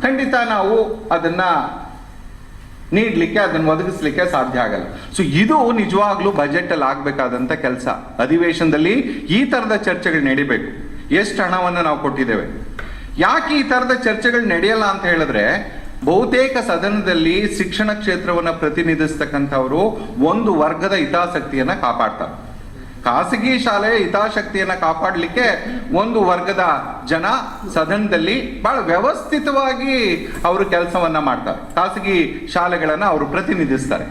ಖಂಡಿತ ನಾವು ಅದನ್ನ ನೀಡ್ಲಿಕ್ಕೆ, ಅದನ್ನು ಒದಗಿಸ್ಲಿಕ್ಕೆ ಸಾಧ್ಯ ಆಗಲ್ಲ. ಸೊ ಇದು ನಿಜವಾಗ್ಲೂ ಬಜೆಟ್ ಅಲ್ಲಿ ಆಗ್ಬೇಕಾದಂತ ಕೆಲಸ. ಅಧಿವೇಶನದಲ್ಲಿ ಈ ತರದ ಚರ್ಚೆಗಳು ನಡಿಬೇಕು. ಎಷ್ಟು ಹಣವನ್ನ ನಾವು ಕೊಟ್ಟಿದ್ದೇವೆ? ಯಾಕೆ ಈ ತರದ ಚರ್ಚೆಗಳು ನಡೆಯಲ್ಲ ಅಂತ ಹೇಳಿದ್ರೆ, ಬಹುತೇಕ ಸದನದಲ್ಲಿ ಶಿಕ್ಷಣ ಕ್ಷೇತ್ರವನ್ನ ಪ್ರತಿನಿಧಿಸ್ತಕ್ಕಂಥವ್ರು ಒಂದು ವರ್ಗದ ಹಿತಾಸಕ್ತಿಯನ್ನ ಕಾಪಾಡ್ತಾರೆ. ಖಾಸಗಿ ಶಾಲೆಯ ಹಿತಾಸಕ್ತಿಯನ್ನ ಕಾಪಾಡಲಿಕ್ಕೆ ಒಂದು ವರ್ಗದ ಜನ ಸದನದಲ್ಲಿ ಬಹಳ ವ್ಯವಸ್ಥಿತವಾಗಿ ಅವರು ಕೆಲಸವನ್ನ ಮಾಡ್ತಾರೆ. ಖಾಸಗಿ ಶಾಲೆಗಳನ್ನ ಅವರು ಪ್ರತಿನಿಧಿಸ್ತಾರೆ.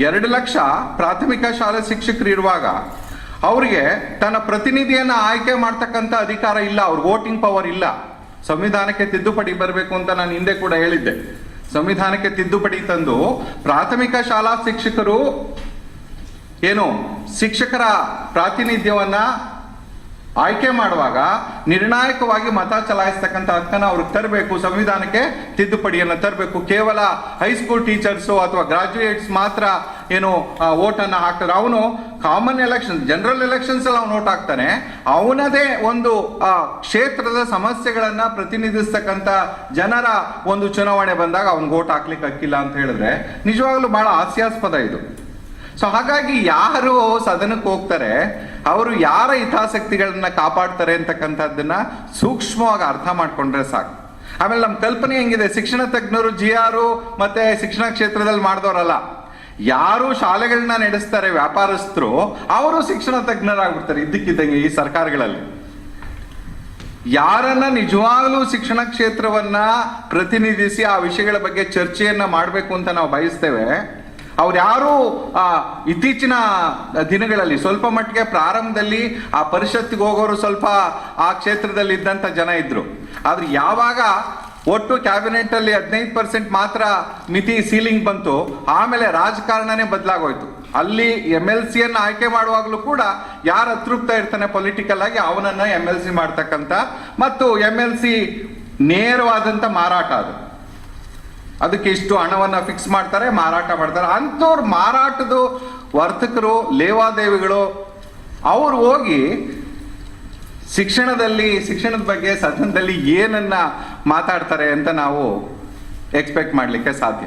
2 ಲಕ್ಷ ಪ್ರಾಥಮಿಕ ಶಾಲೆ ಶಿಕ್ಷಕರು ಇರುವಾಗ ಅವರಿಗೆ ತನ್ನ ಪ್ರತಿನಿಧಿಯನ್ನ ಆಯ್ಕೆ ಮಾಡ್ತಕ್ಕಂಥ ಅಧಿಕಾರ ಇಲ್ಲ, ಅವ್ರ ವೋಟಿಂಗ್ ಪವರ್ ಇಲ್ಲ. ಸಂವಿಧಾನಕ್ಕೆ ತಿದ್ದುಪಡಿ ಬರಬೇಕು ಅಂತ ನಾನು ಹಿಂದೆ ಕೂಡ ಹೇಳಿದ್ದೆ. ಸಂವಿಧಾನಕ್ಕೆ ತಿದ್ದುಪಡಿ ತಂದು ಪ್ರಾಥಮಿಕ ಶಾಲಾ ಶಿಕ್ಷಕರು ಏನು ಶಿಕ್ಷಕರ ಪ್ರಾತಿನಿಧ್ಯವನ್ನ ಆಯ್ಕೆ ಮಾಡುವಾಗ ನಿರ್ಣಾಯಕವಾಗಿ ಮತ ಚಲಾಯಿಸ್ತಕ್ಕಂಥ ಹಕ್ಕನ್ನು ಅವ್ರಿಗೆ ತರಬೇಕು. ಸಂವಿಧಾನಕ್ಕೆ ತಿದ್ದುಪಡಿಯನ್ನು ತರಬೇಕು. ಕೇವಲ ಹೈಸ್ಕೂಲ್ ಟೀಚರ್ಸು ಅಥವಾ ಗ್ರಾಜ್ಯುಯೇಟ್ಸ್ ಮಾತ್ರ ಏನು ವೋಟನ್ನು ಹಾಕ್ತಾರೆ. ಅವನು ಕಾಮನ್ ಎಲೆಕ್ಷನ್, ಜನರಲ್ ಎಲೆಕ್ಷನ್ಸ್ ಅಲ್ಲಿ ಅವನು ವೋಟ್ ಹಾಕ್ತಾನೆ. ಅವನದೇ ಒಂದು ಕ್ಷೇತ್ರದ ಸಮಸ್ಯೆಗಳನ್ನ ಪ್ರತಿನಿಧಿಸ್ತಕ್ಕಂಥ ಜನರ ಒಂದು ಚುನಾವಣೆ ಬಂದಾಗ ಅವ್ನಿಗೆ ವೋಟ್ ಹಾಕ್ಲಿಕ್ಕೆ ಹಕ್ಕಿಲ್ಲ ಅಂತ ಹೇಳಿದ್ರೆ ನಿಜವಾಗ್ಲೂ ಬಹಳ ಹಾಸ್ಯಾಸ್ಪದ ಇದು. ಸೊ ಹಾಗಾಗಿ ಯಾರು ಸದನಕ್ಕೆ ಹೋಗ್ತಾರೆ ಅವರು ಯಾರ ಹಿತಾಸಕ್ತಿಗಳನ್ನ ಕಾಪಾಡ್ತಾರೆ ಅಂತಕ್ಕಂಥದ್ದನ್ನ ಸೂಕ್ಷ್ಮವಾಗಿ ಅರ್ಥ ಮಾಡ್ಕೊಂಡ್ರೆ ಸಾಕು. ಆಮೇಲೆ ನಮ್ಮ ಕಲ್ಪನೆ ಹೆಂಗಿದೆ, ಶಿಕ್ಷಣ ತಜ್ಞರು GR ಮತ್ತೆ ಶಿಕ್ಷಣ ಕ್ಷೇತ್ರದಲ್ಲಿ ಮಾಡಿದವರಲ್ಲ, ಯಾರು ಶಾಲೆಗಳನ್ನ ನಡೆಸ್ತಾರೆ ವ್ಯಾಪಾರಸ್ಥರು ಅವರು ಶಿಕ್ಷಣ ತಜ್ಞರಾಗ್ಬಿಡ್ತಾರೆ ಇದ್ದಕ್ಕಿದ್ದಂಗೆ ಈ ಸರ್ಕಾರಗಳಲ್ಲಿ. ಯಾರನ್ನ ನಿಜವಾಗ್ಲೂ ಶಿಕ್ಷಣ ಕ್ಷೇತ್ರವನ್ನ ಪ್ರತಿನಿಧಿಸಿ ಆ ವಿಷಯಗಳ ಬಗ್ಗೆ ಚರ್ಚೆಯನ್ನ ಮಾಡಬೇಕು ಅಂತ ನಾವು ಬಯಸ್ತೇವೆ, ಅವ್ರು ಯಾರು ಇತ್ತೀಚಿನ ದಿನಗಳಲ್ಲಿ ಸ್ವಲ್ಪ ಮಟ್ಟಿಗೆ ಪ್ರಾರಂಭದಲ್ಲಿ ಆ ಪರಿಷತ್ತಿಗೆ ಹೋಗೋರು ಸ್ವಲ್ಪ ಆ ಕ್ಷೇತ್ರದಲ್ಲಿ ಇದ್ದಂತ ಜನ ಇದ್ರು. ಆದ್ರೆ ಯಾವಾಗ ಒಟ್ಟು ಕ್ಯಾಬಿನೆಟ್ ಅಲ್ಲಿ 15% ಮಾತ್ರ ಮಿತಿ ಸೀಲಿಂಗ್ ಬಂತು, ಆಮೇಲೆ ರಾಜಕಾರಣನೇ ಬದಲಾಗೋಯ್ತು. ಅಲ್ಲಿ MLC ಅನ್ನ ಆಯ್ಕೆ ಮಾಡುವಾಗಲೂ ಕೂಡ ಯಾರು ಅತೃಪ್ತ ಇರ್ತಾನೆ ಪೊಲಿಟಿಕಲ್ ಆಗಿ ಅವನನ್ನ MLC ಮಾಡ್ತಕ್ಕಂಥ ಮತ್ತು MLC ನೇರವಾದಂತ ಮಾರಾಟ ಅದಕ್ಕೆ ಇಷ್ಟು ಹಣವನ್ನ ಫಿಕ್ಸ್ ಮಾಡ್ತಾರೆ, ಮಾರಾಟ ಮಾಡ್ತಾರೆ. ಅಂಥವ್ರು ಮಾರಾಟದ ವರ್ತಕರು, ಲೇವಾದೇವಿಗಳು ಅವ್ರು ಹೋಗಿ ಶಿಕ್ಷಣದ ಬಗ್ಗೆ ಸದನದಲ್ಲಿ ಏನನ್ನ ಮಾತಾಡ್ತಾರೆ ಅಂತ ನಾವು ಎಕ್ಸ್ಪೆಕ್ಟ್ ಮಾಡ್ಲಿಕ್ಕೆ ಸಾಧ್ಯ.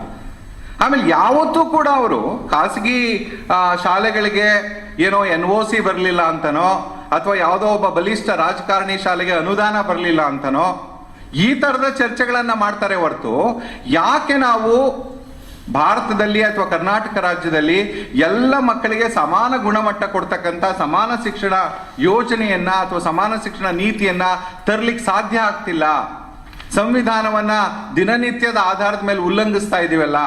ಆಮೇಲೆ ಯಾವತ್ತೂ ಕೂಡ ಅವರು ಖಾಸಗಿ ಶಾಲೆಗಳಿಗೆ ಏನೋ NOC ಬರಲಿಲ್ಲ ಅಂತನೋ ಅಥವಾ ಯಾವುದೋ ಒಬ್ಬ ಬಲಿಷ್ಠ ರಾಜಕಾರಣಿ ಶಾಲೆಗೆ ಅನುದಾನ ಬರಲಿಲ್ಲ ಅಂತನೋ ಈ ತರದ ಚರ್ಚೆಗಳನ್ನ ಮಾಡ್ತಾರೆ ಹೊರತು ಯಾಕೆ ನಾವು ಭಾರತದಲ್ಲಿ ಅಥವಾ ಕರ್ನಾಟಕ ರಾಜ್ಯದಲ್ಲಿ ಎಲ್ಲ ಮಕ್ಕಳಿಗೆ ಸಮಾನ ಗುಣಮಟ್ಟ ಕೊಡ್ತಕ್ಕಂಥ ಸಮಾನ ಶಿಕ್ಷಣ ಯೋಜನೆಯನ್ನ ಅಥವಾ ಸಮಾನ ಶಿಕ್ಷಣ ನೀತಿಯನ್ನ ತರ್ಲಿಕ್ಕೆ ಸಾಧ್ಯ ಆಗ್ತಿಲ್ಲ, ಸಂವಿಧಾನವನ್ನ ದಿನನಿತ್ಯದ ಆಧಾರದ ಮೇಲೆ ಉಲ್ಲಂಘಿಸ್ತಾ ಇದೀವಲ್ಲ,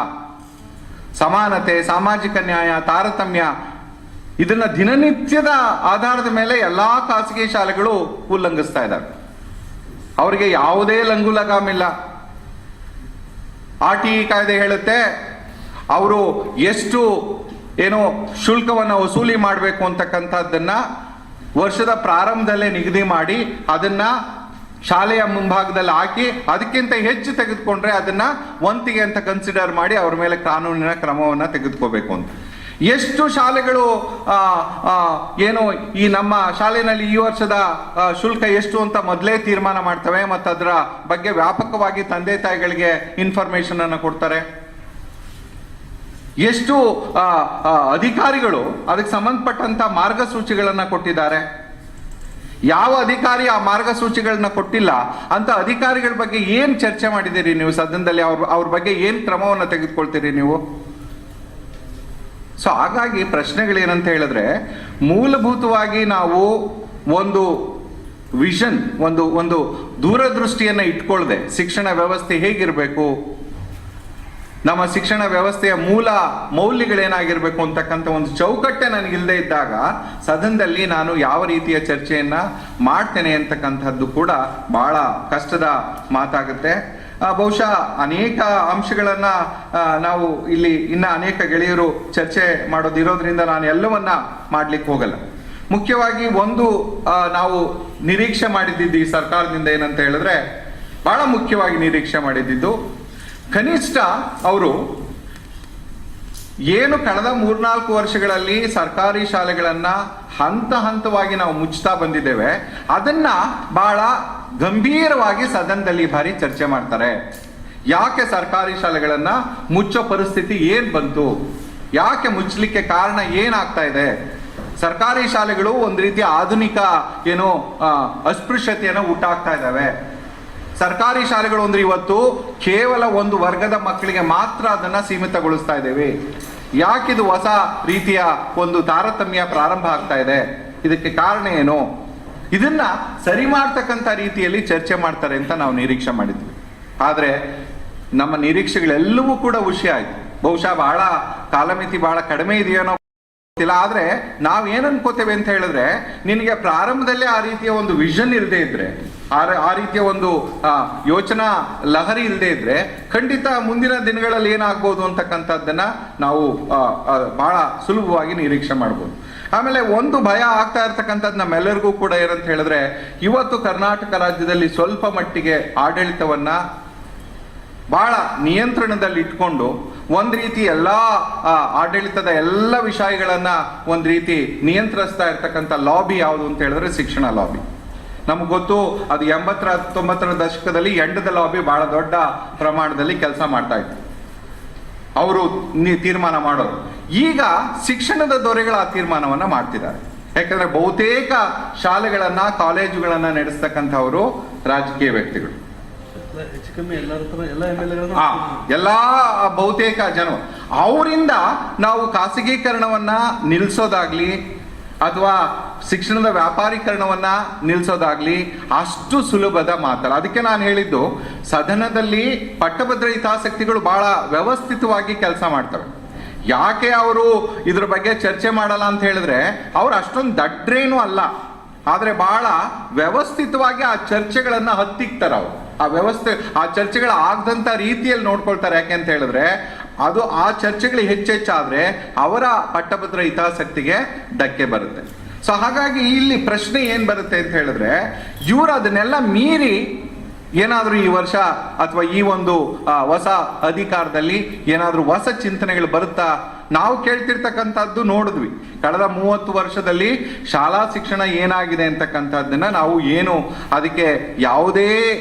ಸಮಾನತೆ, ಸಾಮಾಜಿಕ ನ್ಯಾಯ, ತಾರತಮ್ಯ ಇದನ್ನ ದಿನನಿತ್ಯದ ಆಧಾರದ ಮೇಲೆ ಎಲ್ಲಾ ಖಾಸಗಿ ಶಾಲೆಗಳು ಉಲ್ಲಂಘಿಸ್ತಾ ಇದ್ದಾರೆ. ಅವರಿಗೆ ಯಾವುದೇ ಲಂಗು ಲಗಾಮಿಲ್ಲ. RTE ಕಾಯ್ದೆ ಹೇಳುತ್ತೆ ಅವರು ಎಷ್ಟು ಏನೋ ಶುಲ್ಕವನ್ನು ವಸೂಲಿ ಮಾಡಬೇಕು ಅಂತಕ್ಕಂಥದ್ದನ್ನ ವರ್ಷದ ಪ್ರಾರಂಭದಲ್ಲೇ ನಿಗದಿ ಮಾಡಿ ಅದನ್ನ ಶಾಲೆಯ ಮುಂಭಾಗದಲ್ಲಿ ಹಾಕಿ ಅದಕ್ಕಿಂತ ಹೆಚ್ಚು ತೆಗೆದುಕೊಂಡ್ರೆ ಅದನ್ನ ವಂತಿಗೆ ಅಂತ ಕನ್ಸಿಡರ್ ಮಾಡಿ ಅವ್ರ ಮೇಲೆ ಕಾನೂನಿನ ಕ್ರಮವನ್ನ ತೆಗೆದುಕೋಬೇಕು ಅಂತ. ಎಷ್ಟು ಶಾಲೆಗಳು ಏನು ಈ ನಮ್ಮ ಶಾಲೆಯಲ್ಲಿ ಈ ವರ್ಷದ ಶುಲ್ಕ ಎಷ್ಟು ಅಂತ ಮೊದಲೇ ತೀರ್ಮಾನ ಮಾಡ್ತವೆ ಮತ್ತು ಅದರ ಬಗ್ಗೆ ವ್ಯಾಪಕವಾಗಿ ತಂದೆ ತಾಯಿಗಳಿಗೆ ಇನ್ಫಾರ್ಮೇಶನ್ ಅನ್ನು ಕೊಡ್ತಾರೆ. ಎಷ್ಟು ಅಧಿಕಾರಿಗಳು ಅದಕ್ಕೆ ಸಂಬಂಧಪಟ್ಟಂತ ಮಾರ್ಗಸೂಚಿಗಳನ್ನ ಕೊಟ್ಟಿದ್ದಾರೆ. ಯಾವ ಅಧಿಕಾರಿ ಆ ಮಾರ್ಗಸೂಚಿಗಳನ್ನ ಕೊಟ್ಟಿಲ್ಲ ಅಂತ ಅಧಿಕಾರಿಗಳ ಬಗ್ಗೆ ಏನ್ ಚರ್ಚೆ ಮಾಡಿದ್ದೀರಿ ನೀವು ಸದನದಲ್ಲಿ? ಅವ್ರ ಬಗ್ಗೆ ಏನ್ ಕ್ರಮವನ್ನು ತೆಗೆದುಕೊಳ್ತೀರಿ ನೀವು? ಸೊ ಹಾಗಾಗಿ ಪ್ರಶ್ನೆಗಳೇನಂತ ಹೇಳಿದ್ರೆ, ಮೂಲಭೂತವಾಗಿ ನಾವು ಒಂದು ವಿಷನ್, ಒಂದು ದೂರದೃಷ್ಟಿಯನ್ನ ಇಟ್ಕೊಳ್ಳದೆ ಶಿಕ್ಷಣ ವ್ಯವಸ್ಥೆ ಹೇಗಿರಬೇಕು, ನಮ್ಮ ಶಿಕ್ಷಣ ವ್ಯವಸ್ಥೆಯ ಮೂಲ ಮೌಲ್ಯಗಳೇನಾಗಿರ್ಬೇಕು ಅಂತಕ್ಕಂಥ ಒಂದು ಚೌಕಟ್ಟೆ ನನಗಿಲ್ಲದೆ ಇದ್ದಾಗ ಸದನದಲ್ಲಿ ನಾನು ಯಾವ ರೀತಿಯ ಚರ್ಚೆಯನ್ನ ಮಾಡ್ತೇನೆ ಅಂತಕ್ಕಂಥದ್ದು ಕೂಡ ಬಹಳ ಕಷ್ಟದ ಮಾತಾಗುತ್ತೆ. ಬಹುಶಃ ಅನೇಕ ಅಂಶಗಳನ್ನ ನಾವು ಇಲ್ಲಿ ಇನ್ನ ಅನೇಕ ಗೆಳೆಯರು ಚರ್ಚೆ ಮಾಡೋದಿರೋದ್ರಿಂದ ನಾನು ಎಲ್ಲವನ್ನ ಮಾಡ್ಲಿಕ್ಕೆ ಹೋಗಲ್ಲ. ಮುಖ್ಯವಾಗಿ ಒಂದು ನಾವು ನಿರೀಕ್ಷೆ ಮಾಡಿದ್ದು ಈ ಸರ್ಕಾರದಿಂದ ಏನಂತ ಹೇಳಿದ್ರೆ, ಬಹಳ ಮುಖ್ಯವಾಗಿ ನಿರೀಕ್ಷೆ ಮಾಡಿದ್ದು ಕನಿಷ್ಠ ಅವರು ಏನು ಕಳೆದ 3-4 ವರ್ಷಗಳಲ್ಲಿ ಸರ್ಕಾರಿ ಶಾಲೆಗಳನ್ನ ಹಂತ ಹಂತವಾಗಿ ನಾವು ಮುಚ್ಚುತ್ತಾ ಬಂದಿದ್ದೇವೆ, ಅದನ್ನ ಬಹಳ ಗಂಭೀರವಾಗಿ ಸದನದಲ್ಲಿ ಬಾರಿ ಚರ್ಚೆ ಮಾಡ್ತಾರೆ. ಯಾಕೆ ಸರ್ಕಾರಿ ಶಾಲೆಗಳನ್ನ ಮುಚ್ಚೋ ಪರಿಸ್ಥಿತಿ ಏನ್ ಬಂತು, ಯಾಕೆ ಮುಚ್ಚಲಿಕ್ಕೆ ಕಾರಣ ಏನಾಗ್ತಾ ಇದೆ, ಸರ್ಕಾರಿ ಶಾಲೆಗಳು ಒಂದು ರೀತಿಯ ಆಧುನಿಕ ಏನೋ ಅಸ್ಪೃಶ್ಯತೆಯನ್ನು ಹುಟ್ಟಾಕ್ತಾ ಇದ್ದಾವೆ. ಸರ್ಕಾರಿ ಶಾಲೆಗಳು ಅಂದ್ರೆ ಇವತ್ತು ಕೇವಲ ಒಂದು ವರ್ಗದ ಮಕ್ಕಳಿಗೆ ಮಾತ್ರ ಅದನ್ನ ಸೀಮಿತಗೊಳಿಸ್ತಾ ಇದ್ದೇವೆ. ಯಾಕಿದು ಹೊಸ ರೀತಿಯ ಒಂದು ತಾರತಮ್ಯ ಪ್ರಾರಂಭ ಆಗ್ತಾ ಇದೆ, ಇದಕ್ಕೆ ಕಾರಣ ಏನು? ಇದನ್ನ ಸರಿ ಮಾಡ್ತಕ್ಕಂಥ ರೀತಿಯಲ್ಲಿ ಚರ್ಚೆ ಮಾಡ್ತಾರೆ ಅಂತ ನಾವು ನಿರೀಕ್ಷೆ ಮಾಡಿದ್ವಿ. ಆದ್ರೆ ನಮ್ಮ ನಿರೀಕ್ಷೆಗಳೆಲ್ಲವೂ ಕೂಡ ವಿಷಯ ಆಯ್ತು. ಬಹುಶಃ ಬಹಳ ಕಾಲಮಿತಿ ಬಹಳ ಕಡಿಮೆ ಇದೆಯೋ ಗೊತ್ತಿಲ್ಲ. ಆದ್ರೆ ನಾವ್ ಏನ್ ಅನ್ಕೋತೇವೆ ಅಂತ ಹೇಳಿದ್ರೆ, ನಿನಗೆ ಪ್ರಾರಂಭದಲ್ಲೇ ಆ ರೀತಿಯ ಒಂದು ವಿಷನ್ ಇಲ್ಲದೆ ಇದ್ರೆ, ಆ ರೀತಿಯ ಒಂದು ಯೋಚನಾ ಲಹರಿ ಇಲ್ಲದೆ ಇದ್ರೆ ಖಂಡಿತ ಮುಂದಿನ ದಿನಗಳಲ್ಲಿ ಏನಾಗ್ಬೋದು ಅಂತಕ್ಕಂಥದ್ದನ್ನ ನಾವು ಬಹಳ ಸುಲಭವಾಗಿ ನಿರೀಕ್ಷೆ ಮಾಡ್ಬೋದು. ಆಮೇಲೆ ಒಂದು ಭಯ ಆಗ್ತಾ ಇರ್ತಕ್ಕಂಥದ್ದು ನಮ್ಮೆಲ್ಲರಿಗೂ ಕೂಡ ಏನಂತ ಹೇಳಿದ್ರೆ, ಇವತ್ತು ಕರ್ನಾಟಕ ರಾಜ್ಯದಲ್ಲಿ ಸ್ವಲ್ಪ ಮಟ್ಟಿಗೆ ಆಡಳಿತವನ್ನ ಬಹಳ ನಿಯಂತ್ರಣದಲ್ಲಿ ಇಟ್ಕೊಂಡು ಒಂದ್ ರೀತಿ ಎಲ್ಲಾ ಆಡಳಿತದ ಎಲ್ಲ ವಿಷಯಗಳನ್ನ ಒಂದ್ ರೀತಿ ನಿಯಂತ್ರಿಸ್ತಾ ಇರ್ತಕ್ಕಂಥ ಲಾಬಿ ಯಾವುದು ಅಂತ ಹೇಳಿದ್ರೆ ಶಿಕ್ಷಣ ಲಾಬಿ. ನಮ್ಗೆ ಗೊತ್ತು, ಅದು 80-90 ದಶಕದಲ್ಲಿ ಎಂಡದ ಲಾಬಿ ಬಹಳ ದೊಡ್ಡ ಪ್ರಮಾಣದಲ್ಲಿ ಕೆಲಸ ಮಾಡ್ತಾ ಇತ್ತು. ಅವರು ತೀರ್ಮಾನ ಮಾಡೋರು. ಈಗ ಶಿಕ್ಷಣದ ದೊರೆಗಳು ಆ ತೀರ್ಮಾನವನ್ನ ಮಾಡ್ತಿದ್ದಾರೆ. ಯಾಕಂದ್ರೆ ಬಹುತೇಕ ಶಾಲೆಗಳನ್ನ ಕಾಲೇಜುಗಳನ್ನ ನಡೆಸ್ತಕ್ಕಂಥವರು ರಾಜಕೀಯ ವ್ಯಕ್ತಿಗಳು. ಎಲ್ಲಾ ಬಹುತೇಕ ಜನ ಅವರಿಂದ ನಾವು ಖಾಸಗೀಕರಣವನ್ನ ನಿಲ್ಲಿಸೋದಾಗ್ಲಿ ಅಥವಾ ಶಿಕ್ಷಣದ ವ್ಯಾಪಾರೀಕರಣವನ್ನ ನಿಲ್ಲಿಸೋದಾಗ್ಲಿ ಅಷ್ಟು ಸುಲಭದ ಮಾತಲ್ಲ. ಅದಕ್ಕೆ ನಾನು ಹೇಳಿದ್ದು, ಸದನದಲ್ಲಿ ಪಟ್ಟಭದ್ರ ಹಿತಾಸಕ್ತಿಗಳು ಬಹಳ ವ್ಯವಸ್ಥಿತವಾಗಿ ಕೆಲಸ ಮಾಡ್ತವೆ. ಯಾಕೆ ಅವರು ಇದ್ರ ಬಗ್ಗೆ ಚರ್ಚೆ ಮಾಡಲ್ಲ ಅಂತ ಹೇಳಿದ್ರೆ, ಅವ್ರು ಅಷ್ಟೊಂದು ದಡ್ರೇನು ಅಲ್ಲ, ಆದ್ರೆ ಬಹಳ ವ್ಯವಸ್ಥಿತವಾಗಿ ಆ ಚರ್ಚೆಗಳನ್ನ ಹತ್ತಿಕ್ತಾರೆ. ಅವರು ಆ ಚರ್ಚೆಗಳು ಆಗದಂತ ರೀತಿಯಲ್ಲಿ ನೋಡ್ಕೊಳ್ತಾರೆ. ಯಾಕೆ ಅಂತ ಹೇಳಿದ್ರೆ, ಅದು ಆ ಚರ್ಚೆಗಳು ಹೆಚ್ಚೆಚ್ಚಾದ್ರೆ ಅವರ ಪಟ್ಟಭದ್ರ ಹಿತಾಸಕ್ತಿಗೆ ಧಕ್ಕೆ ಬರುತ್ತೆ. ಸೊ ಹಾಗಾಗಿ ಇಲ್ಲಿ ಪ್ರಶ್ನೆ ಏನ್ ಬರುತ್ತೆ ಅಂತ ಹೇಳಿದ್ರೆ, ಇವರು ಅದನ್ನೆಲ್ಲ ಮೀರಿ ಏನಾದ್ರೂ ಈ ವರ್ಷ ಅಥವಾ ಈ ಒಂದು ಹೊಸ ಅಧಿಕಾರದಲ್ಲಿ ಏನಾದ್ರೂ ಹೊಸ ಚಿಂತನೆಗಳು ಬರುತ್ತಾ? ನಾವು ಕೇಳ್ತಿರ್ತಕ್ಕಂಥದ್ದು ನೋಡಿದ್ವಿ. ಕಳೆದ 30 ವರ್ಷದಲ್ಲಿ ಶಾಲಾ ಶಿಕ್ಷಣ ಏನಾಗಿದೆ ಅಂತಕ್ಕಂಥದ್ದನ್ನ ನಾವು ಏನು ಅದಕ್ಕೆ ಯಾವುದೇ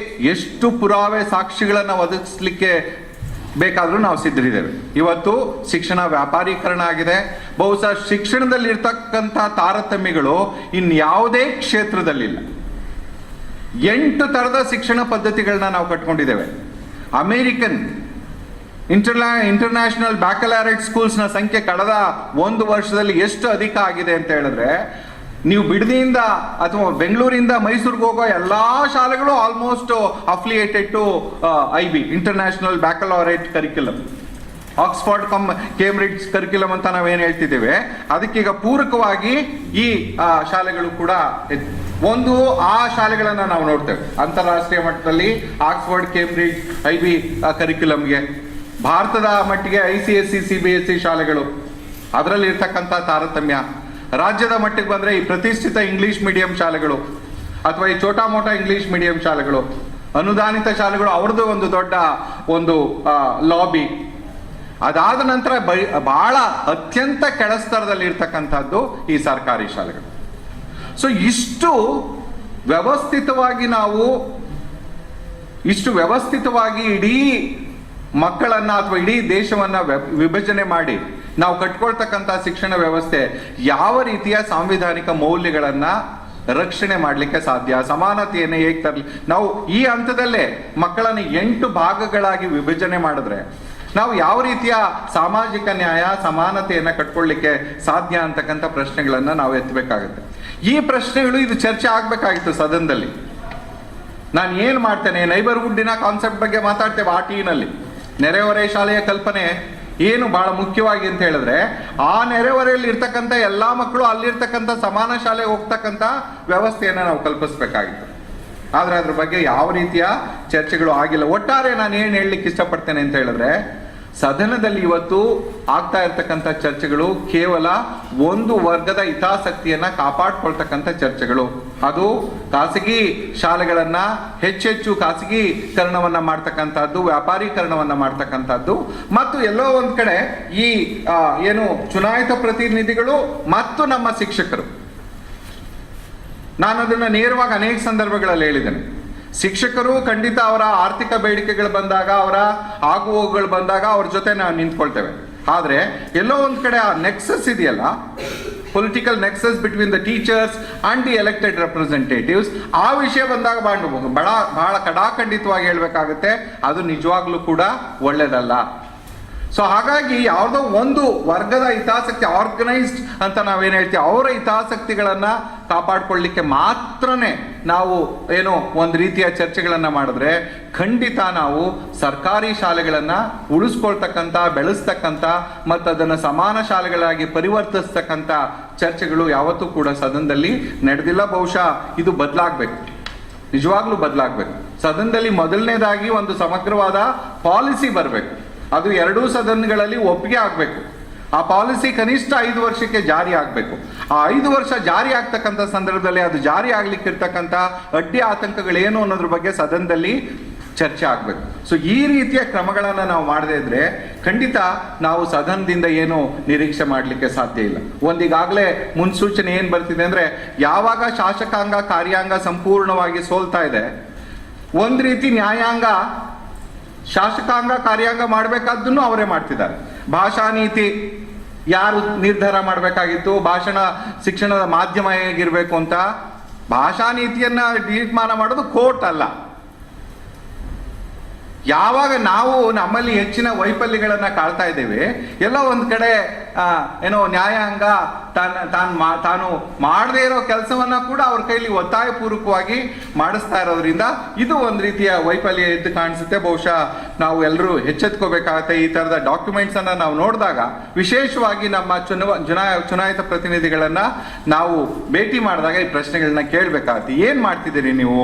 ಎಷ್ಟು ಪುರಾವೆ ಸಾಕ್ಷಿಗಳನ್ನ ಒದಗಿಸ್ಲಿಕ್ಕೆ ಬೇಕಾದ್ರೂ ನಾವು ಸಿದ್ಧರಿದ್ದೇವೆ. ಇವತ್ತು ಶಿಕ್ಷಣ ವ್ಯಾಪಾರೀಕರಣ ಆಗಿದೆ. ಬಹುಶಃ ಶಿಕ್ಷಣದಲ್ಲಿ ಇರ್ತಕ್ಕಂಥ ತಾರತಮ್ಯಗಳು ಇನ್ಯಾವುದೇ ಕ್ಷೇತ್ರದಲ್ಲಿಲ್ಲ. 8 ತರದ ಶಿಕ್ಷಣ ಪದ್ಧತಿಗಳನ್ನ ನಾವು ಕಟ್ಕೊಂಡಿದ್ದೇವೆ. ಅಮೇರಿಕನ್ ಇಂಟರ್ನ್ಯಾಷನಲ್ ಬ್ಯಾಕಲಾರೇಟ್ ಸ್ಕೂಲ್ಸ್ ನ ಸಂಖ್ಯೆ ಕಳೆದ 1 ವರ್ಷದಲ್ಲಿ ಎಷ್ಟು ಅಧಿಕ ಆಗಿದೆ ಅಂತ ಹೇಳಿದ್ರೆ, ನೀವು ಬಿಡದಿಯಿಂದ ಅಥವಾ ಬೆಂಗಳೂರಿಂದ ಮೈಸೂರಿಗೆ ಹೋಗೋ ಎಲ್ಲಾ ಶಾಲೆಗಳು almost affiliated to IB, international baccalaureate curriculum. Oxford Cambridge curriculum ಅಂತ ನಾವೇನು ಹೇಳ್ತಿದ್ದೇವೆ, ಅದಕ್ಕೀಗ ಪೂರಕವಾಗಿ ಈ ಶಾಲೆಗಳು ಕೂಡ ಒಂದು ಆ ಶಾಲೆಗಳನ್ನ ನಾವು ನೋಡ್ತೇವೆ. ಅಂತಾರಾಷ್ಟ್ರೀಯ ಮಟ್ಟದಲ್ಲಿ ಆಕ್ಸ್ಫರ್ಡ್ ಕೇಂಬ್ರಿಡ್ಜ್ IB ಕರಿಕ್ಯುಲಮ್ಗೆ, ಭಾರತದ ಮಟ್ಟಿಗೆ ICSE CBSE ಶಾಲೆಗಳು, ಅದರಲ್ಲಿ ಇರ್ತಕ್ಕಂಥ ತಾರತಮ್ಯ. ರಾಜ್ಯದ ಮಟ್ಟಿಗೆ ಬಂದ್ರೆ ಈ ಪ್ರತಿಷ್ಠಿತ ಇಂಗ್ಲಿಷ್ ಮೀಡಿಯಂ ಶಾಲೆಗಳು ಅಥವಾ ಈ ಚೋಟಾ ಮೋಟಾ ಇಂಗ್ಲಿಷ್ ಮೀಡಿಯಂ ಶಾಲೆಗಳು, ಅನುದಾನಿತ ಶಾಲೆಗಳು, ಅವ್ರದ್ದು ಒಂದು ದೊಡ್ಡ ಒಂದು ಲಾಬಿ. ಅದಾದ ನಂತರ ಬಹಳ ಅತ್ಯಂತ ಕೆಳಸ್ತರದಲ್ಲಿ ಇರ್ತಕ್ಕಂಥದ್ದು ಈ ಸರ್ಕಾರಿ ಶಾಲೆಗಳು. ಸೊ ಇಷ್ಟು ವ್ಯವಸ್ಥಿತವಾಗಿ ಇಡೀ ಮಕ್ಕಳನ್ನ ಅಥವಾ ಇಡೀ ದೇಶವನ್ನ ವಿಭಜನೆ ಮಾಡಿ ನಾವು ಕಟ್ಕೊಳ್ತಕ್ಕಂಥ ಶಿಕ್ಷಣ ವ್ಯವಸ್ಥೆ ಯಾವ ರೀತಿಯ ಸಾಂವಿಧಾನಿಕ ಮೌಲ್ಯಗಳನ್ನ ರಕ್ಷಣೆ ಮಾಡಲಿಕ್ಕೆ ಸಾಧ್ಯ? ಸಮಾನತೆಯನ್ನು ಹೇಗೆ ತರಲಿ? ನಾವು ಈ ಹಂತದಲ್ಲೇ ಮಕ್ಕಳನ್ನು 8 ಭಾಗಗಳಾಗಿ ವಿಭಜನೆ ಮಾಡಿದ್ರೆ ನಾವು ಯಾವ ರೀತಿಯ ಸಾಮಾಜಿಕ ನ್ಯಾಯ ಸಮಾನತೆಯನ್ನ ಕಟ್ಕೊಳ್ಳಿಕ್ಕೆ ಸಾಧ್ಯ ಅಂತಕ್ಕಂಥ ಪ್ರಶ್ನೆಗಳನ್ನ ನಾವು ಎತ್ತಬೇಕಾಗುತ್ತೆ. ಈ ಪ್ರಶ್ನೆಗಳು ಇದು ಚರ್ಚೆ ಆಗ್ಬೇಕಾಗಿತ್ತು ಸದನದಲ್ಲಿ. ನಾನು ಏನ್ ಮಾಡ್ತೇನೆ, ನೈಬರ್ಹುಡ್ಡಿನ ಕಾನ್ಸೆಪ್ಟ್ ಬಗ್ಗೆ ಮಾತಾಡ್ತೇವೆ ಆ ಟೀನಲ್ಲಿ. ನೆರೆಹೊರೆ ಶಾಲೆಯ ಕಲ್ಪನೆ ಏನು ಬಹಳ ಮುಖ್ಯವಾಗಿ ಅಂತ ಹೇಳಿದ್ರೆ, ಆ ನೆರೆಹೊರೆಯಲ್ಲಿ ಇರ್ತಕ್ಕಂಥ ಎಲ್ಲಾ ಮಕ್ಕಳು ಅಲ್ಲಿರ್ತಕ್ಕಂಥ ಸಮಾನ ಶಾಲೆಗೆ ಹೋಗ್ತಕ್ಕಂಥ ವ್ಯವಸ್ಥೆಯನ್ನ ನಾವು ಕಲ್ಪಿಸ್ಬೇಕಾಗಿತ್ತು. ಆದ್ರೆ ಅದ್ರ ಬಗ್ಗೆ ಯಾವ ರೀತಿಯ ಚರ್ಚೆಗಳು ಆಗಿಲ್ಲ. ಒಟ್ಟಾರೆ ನಾನು ಏನ್ ಹೇಳಲಿಕ್ಕೆ ಇಷ್ಟಪಡ್ತೇನೆ ಅಂತ ಹೇಳಿದ್ರೆ, ಸದನದಲ್ಲಿ ಇವತ್ತು ಆಗ್ತಾ ಇರ್ತಕ್ಕಂಥ ಚರ್ಚೆಗಳು ಕೇವಲ ಒಂದು ವರ್ಗದ ಹಿತಾಸಕ್ತಿಯನ್ನ ಕಾಪಾಡ್ಕೊಳ್ತಕ್ಕಂಥ ಚರ್ಚೆಗಳು. ಅದು ಖಾಸಗಿ ಶಾಲೆಗಳನ್ನ ಹೆಚ್ಚೆಚ್ಚು ಖಾಸಗೀಕರಣವನ್ನ ಮಾಡ್ತಕ್ಕಂಥದ್ದು, ವ್ಯಾಪಾರೀಕರಣವನ್ನ ಮಾಡ್ತಕ್ಕಂಥದ್ದು, ಮತ್ತು ಎಲ್ಲೋ ಒಂದ್ ಕಡೆ ಈ ಏನು ಚುನಾಯಿತ ಪ್ರತಿನಿಧಿಗಳು ಮತ್ತು ನಮ್ಮ ಶಿಕ್ಷಕರು, ನಾನು ಅದನ್ನ ನೇರವಾಗಿ ಅನೇಕ ಸಂದರ್ಭಗಳಲ್ಲಿ ಹೇಳಿದ್ದೇನೆ. ಶಿಕ್ಷಕರು ಖಂಡಿತ ಅವರ ಆರ್ಥಿಕ ಬೇಡಿಕೆಗಳು ಬಂದಾಗ, ಅವರ ಆಗು ಹೋಗುಗಳು ಬಂದಾಗ ಅವ್ರ ಜೊತೆ ನಾವು ನಿಂತ್ಕೊಳ್ತೇವೆ. ಆದ್ರೆ ಎಲ್ಲೋ ಒಂದ್ ಕಡೆ ಆ ನೆಕ್ಸಸ್ ಇದೆಯಲ್ಲ, political nexus between the teachers and the elected representatives, ಆ ವಿಷಯ ಬಂದಾಗ ಬಹಳ ಕಡಾಖಂಡಿತವಾಗಿ ಹೇಳ್ಬೇಕಾಗುತ್ತೆ, ಅದು ನಿಜವಾಗ್ಲೂ ಕೂಡ ಒಳ್ಳೇದಲ್ಲ. ಸೊ ಹಾಗಾಗಿ ಯಾವುದೋ ಒಂದು ವರ್ಗದ ಹಿತಾಸಕ್ತಿ, ಆರ್ಗನೈಸ್ಡ್ ಅಂತ ನಾವೇನು ಹೇಳ್ತೀವಿ, ಅವರ ಹಿತಾಸಕ್ತಿಗಳನ್ನ ಕಾಪಾಡ್ಕೊಳ್ಳಿಕ್ಕೆ ಮಾತ್ರನೇ ನಾವು ಏನೋ ಒಂದು ರೀತಿಯ ಚರ್ಚೆಗಳನ್ನ ಮಾಡಿದ್ರೆ ಖಂಡಿತ ನಾವು ಸರ್ಕಾರಿ ಶಾಲೆಗಳನ್ನ ಉಳಿಸ್ಕೊಳ್ತಕ್ಕಂಥ, ಬೆಳೆಸ್ತಕ್ಕಂಥ ಮತ್ತು ಅದನ್ನು ಸಮಾನ ಶಾಲೆಗಳಾಗಿ ಪರಿವರ್ತಿಸ್ತಕ್ಕಂಥ ಚರ್ಚೆಗಳು ಯಾವತ್ತೂ ಕೂಡ ಸದನದಲ್ಲಿ ನಡೆದಿಲ್ಲ. ಬಹುಶಃ ಇದು ಬದಲಾಗಬೇಕು, ನಿಜವಾಗ್ಲೂ ಬದಲಾಗಬೇಕು. ಸದನದಲ್ಲಿ ಮೊದಲನೇದಾಗಿ ಒಂದು ಸಮಗ್ರವಾದ ಪಾಲಿಸಿ ಬರಬೇಕು. ಅದು 2 ಸದನಗಳಲ್ಲಿ ಒಪ್ಪಿಗೆ ಆಗಬೇಕು. ಆ ಪಾಲಿಸಿ ಕನಿಷ್ಠ 5 ವರ್ಷಕ್ಕೆ ಜಾರಿ ಆಗಬೇಕು. ಆ 5 ವರ್ಷ ಜಾರಿ ಆಗ್ತಕ್ಕಂಥ ಸಂದರ್ಭದಲ್ಲಿ ಅದು ಜಾರಿ ಆಗ್ಲಿಕ್ಕಿರ್ತಕ್ಕಂಥ ಅಡ್ಡಿ ಆತಂಕಗಳೇನು ಅನ್ನೋದ್ರ ಬಗ್ಗೆ ಸದನದಲ್ಲಿ ಚರ್ಚೆ ಆಗಬೇಕು. ಸೊ ಈ ರೀತಿಯ ಕ್ರಮಗಳನ್ನು ನಾವು ಮಾಡದೇ ಇದ್ರೆ ಖಂಡಿತ ನಾವು ಸದನದಿಂದ ಏನು ನಿರೀಕ್ಷೆ ಮಾಡಲಿಕ್ಕೆ ಸಾಧ್ಯ ಇಲ್ಲ. ಒಂದೀಗಾಗಲೇ ಮುನ್ಸೂಚನೆ ಏನ್ ಬರ್ತಿದೆ ಅಂದ್ರೆ, ಯಾವಾಗ ಶಾಸಕಾಂಗ ಕಾರ್ಯಾಂಗ ಸಂಪೂರ್ಣವಾಗಿ ಸೋಲ್ತಾ ಇದೆ, ಒಂದ್ ರೀತಿ ನ್ಯಾಯಾಂಗ ಶಾಸಕಾಂಗ ಕಾರ್ಯಾಂಗ ಮಾಡಬೇಕಾದ್ದನ್ನು ಅವರೇ ಮಾಡ್ತಿದ್ದಾರೆ. ಭಾಷಾ ನೀತಿ ಯಾರು ನಿರ್ಧಾರ ಮಾಡಬೇಕಾಗಿತ್ತು? ಭಾಷಣ ಶಿಕ್ಷಣದ ಮಾಧ್ಯಮ ಹೇಗಿರಬೇಕು ಅಂತ ಭಾಷಾ ನೀತಿಯನ್ನ ತೀರ್ಮಾನ ಮಾಡೋದು ಕೋರ್ಟ್ ಅಲ್ಲ. ಯಾವಾಗ ನಾವು ನಮ್ಮಲ್ಲಿ ಹೆಚ್ಚಿನ ವೈಫಲ್ಯಗಳನ್ನ ಕಾಳ್ತಾ ಇದ್ದೇವೆ, ಎಲ್ಲೋ ಒಂದ್ ಕಡೆ ಏನೋ ನ್ಯಾಯಾಂಗ ತಾನು ಮಾಡದೇ ಇರೋ ಕೆಲಸವನ್ನ ಕೂಡ ಅವ್ರ ಕೈಲಿ ಒತ್ತಾಯಪೂರ್ವಕವಾಗಿ ಮಾಡಿಸ್ತಾ ಇರೋದ್ರಿಂದ ಇದು ಒಂದ್ ರೀತಿಯ ವೈಫಲ್ಯ ಎದ್ದು ಕಾಣಿಸುತ್ತೆ. ಬಹುಶಃ ನಾವು ಎಲ್ಲರೂ ಎಚ್ಚೆತ್ಕೋಬೇಕಾಗತ್ತೆ. ಈ ತರದ ಡಾಕ್ಯುಮೆಂಟ್ಸ್ ಅನ್ನ ನಾವು ನೋಡಿದಾಗ, ವಿಶೇಷವಾಗಿ ನಮ್ಮ ಚುನಾಯಿತ ಪ್ರತಿನಿಧಿಗಳನ್ನ ನಾವು ಭೇಟಿ ಮಾಡಿದಾಗ ಈ ಪ್ರಶ್ನೆಗಳನ್ನ ಕೇಳಬೇಕಾಗತ್ತೆ. ಏನ್ ಮಾಡ್ತಿದ್ದೀರಿ ನೀವು?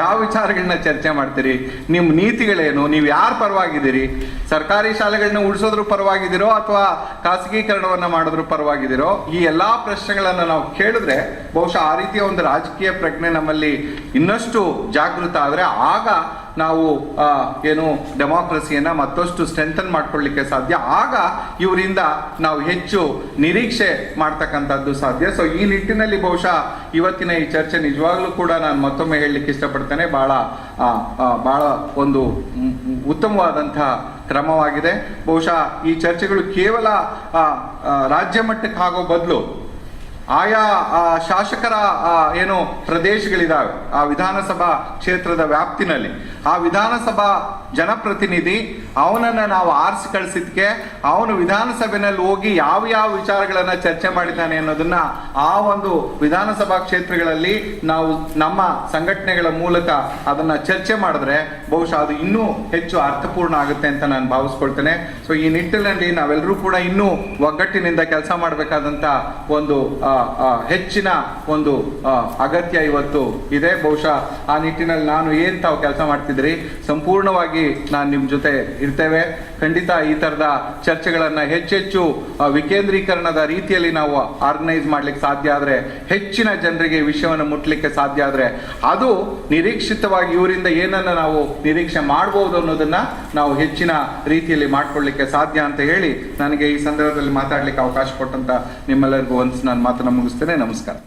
ಯಾವ ವಿಚಾರಗಳನ್ನ ಚರ್ಚೆ ಮಾಡ್ತೀರಿ? ನಿಮ್ಮ ನೀತಿಗಳೇನು? ನೀವು ಯಾರ ಪರವಾಗಿದ್ದೀರಿ? ಸರ್ಕಾರಿ ಶಾಲೆಗಳನ್ನ ಉಳಿಸೋದ್ರ ಪರವಾಗಿದ್ದೀರೋ ಅಥವಾ ಖಾಸಗೀಕರಣವನ್ನ ಮಾಡೋದ್ರ ಪರವಾಗಿದ್ದೀರೋ? ಈ ಎಲ್ಲಾ ಪ್ರಶ್ನೆಗಳನ್ನ ನಾವು ಕೇಳಿದ್ರೆ ಬಹುಶಃ ಆ ರೀತಿಯ ಒಂದು ರಾಜಕೀಯ ಪ್ರಜ್ಞೆ ನಮ್ಮಲ್ಲಿ ಇನ್ನಷ್ಟು ಜಾಗೃತ ಆದ್ರೆ ಆಗ ನಾವು ಏನು ಡೆಮಾಕ್ರಸಿಯನ್ನ ಮತ್ತಷ್ಟು ಸ್ಟ್ರೆಂಥನ್ ಮಾಡ್ಕೊಳ್ಳಿಕ್ಕೆ ಸಾಧ್ಯ. ಆಗ ಇವರಿಂದ ನಾವು ಹೆಚ್ಚು ನಿರೀಕ್ಷೆ ಮಾಡ್ತಕ್ಕಂಥದ್ದು ಸಾಧ್ಯ. ಸೊ ಈ ನಿಟ್ಟಿನಲ್ಲಿ ಬಹುಶಃ ಇವತ್ತಿನ ಈ ಚರ್ಚೆ ನಿಜವಾಗ್ಲೂ ಕೂಡ ನಾನು ಮತ್ತೊಮ್ಮೆ ಹೇಳಲಿಕ್ಕೆ ಇಷ್ಟಪಡ್ತೇನೆ, ಬಹಳ ಒಂದು ಉತ್ತಮವಾದಂತಹ ಕ್ರಮವಾಗಿದೆ. ಬಹುಶಃ ಈ ಚರ್ಚೆಗಳು ಕೇವಲ ರಾಜ್ಯ ಮಟ್ಟಕ್ಕೆ ಆಗೋ ಬದಲು ಆಯಾ ಶಾಸಕರ ಏನು ಪ್ರದೇಶಗಳಿದಾವೆ, ಆ ವಿಧಾನಸಭಾ ಕ್ಷೇತ್ರದ ವ್ಯಾಪ್ತಿನಲ್ಲಿ ಆ ವಿಧಾನಸಭಾ ಜನಪ್ರತಿನಿಧಿ ಅವನನ್ನ ನಾವು ಆರಿಸಿ ಕಳಿಸಿದ್ಕೆ ಅವನು ವಿಧಾನಸಭೆಯಲ್ಲಿ ಹೋಗಿ ಯಾವ ಯಾವ ವಿಚಾರಗಳನ್ನ ಚರ್ಚೆ ಮಾಡಿದ್ದಾನೆ ಅನ್ನೋದನ್ನ ಆ ಒಂದು ವಿಧಾನಸಭಾ ಕ್ಷೇತ್ರಗಳಲ್ಲಿ ನಾವು ನಮ್ಮ ಸಂಘಟನೆಗಳ ಮೂಲಕ ಅದನ್ನ ಚರ್ಚೆ ಮಾಡಿದ್ರೆ ಬಹುಶಃ ಅದು ಇನ್ನೂ ಹೆಚ್ಚು ಅರ್ಥಪೂರ್ಣ ಆಗುತ್ತೆ ಅಂತ ನಾನು ಭಾವಿಸ್ಕೊಳ್ತೇನೆ. ಸೊ ಈ ನಿಟ್ಟಿನಲ್ಲಿ ನಾವೆಲ್ಲರೂ ಕೂಡ ಇನ್ನೂ ಒಗ್ಗಟ್ಟಿನಿಂದ ಕೆಲಸ ಮಾಡಬೇಕಾದಂತ ಒಂದು ಹೆಚ್ಚಿನ ಒಂದು ಅಗತ್ಯ ಇವತ್ತು ಇದೆ. ಬಹುಶಃ ಆ ನಿಟ್ಟಿನಲ್ಲಿ ನಾನು ಏನ್ ತಾವು ಕೆಲಸ ಮಾಡ್ತಿದ್ರಿ ಸಂಪೂರ್ಣವಾಗಿ ನಾನು ನಿಮ್ ಜೊತೆ ಇರ್ತೇವೆ. ಖಂಡಿತ ಈ ತರದ ಚರ್ಚೆಗಳನ್ನ ಹೆಚ್ಚೆಚ್ಚು ವಿಕೇಂದ್ರೀಕರಣದ ರೀತಿಯಲ್ಲಿ ನಾವು ಆರ್ಗನೈಸ್ ಮಾಡ್ಲಿಕ್ಕೆ ಸಾಧ್ಯ ಆದ್ರೆ, ಹೆಚ್ಚಿನ ಜನರಿಗೆ ವಿಷಯವನ್ನು ಮುಟ್ಲಿಕ್ಕೆ ಸಾಧ್ಯ ಆದ್ರೆ, ಅದು ನಿರೀಕ್ಷಿತವಾಗಿ ಇವರಿಂದ ಏನನ್ನ ನಾವು ನಿರೀಕ್ಷೆ ಮಾಡಬಹುದು ಅನ್ನೋದನ್ನ ನಾವು ಹೆಚ್ಚಿನ ರೀತಿಯಲ್ಲಿ ಮಾಡ್ಕೊಳ್ಳಿಕ್ಕೆ ಸಾಧ್ಯ ಅಂತ ಹೇಳಿ ನನಗೆ ಈ ಸಂದರ್ಭದಲ್ಲಿ ಮಾತಾಡ್ಲಿಕ್ಕೆ ಅವಕಾಶ ಕೊಟ್ಟಂತ ನಿಮ್ಮೆಲ್ಲರಿಗೂ ನಾನು ಮಾತನ್ನ ಮುಗಿಸ್ತೇನೆ. ನಮಸ್ಕಾರ.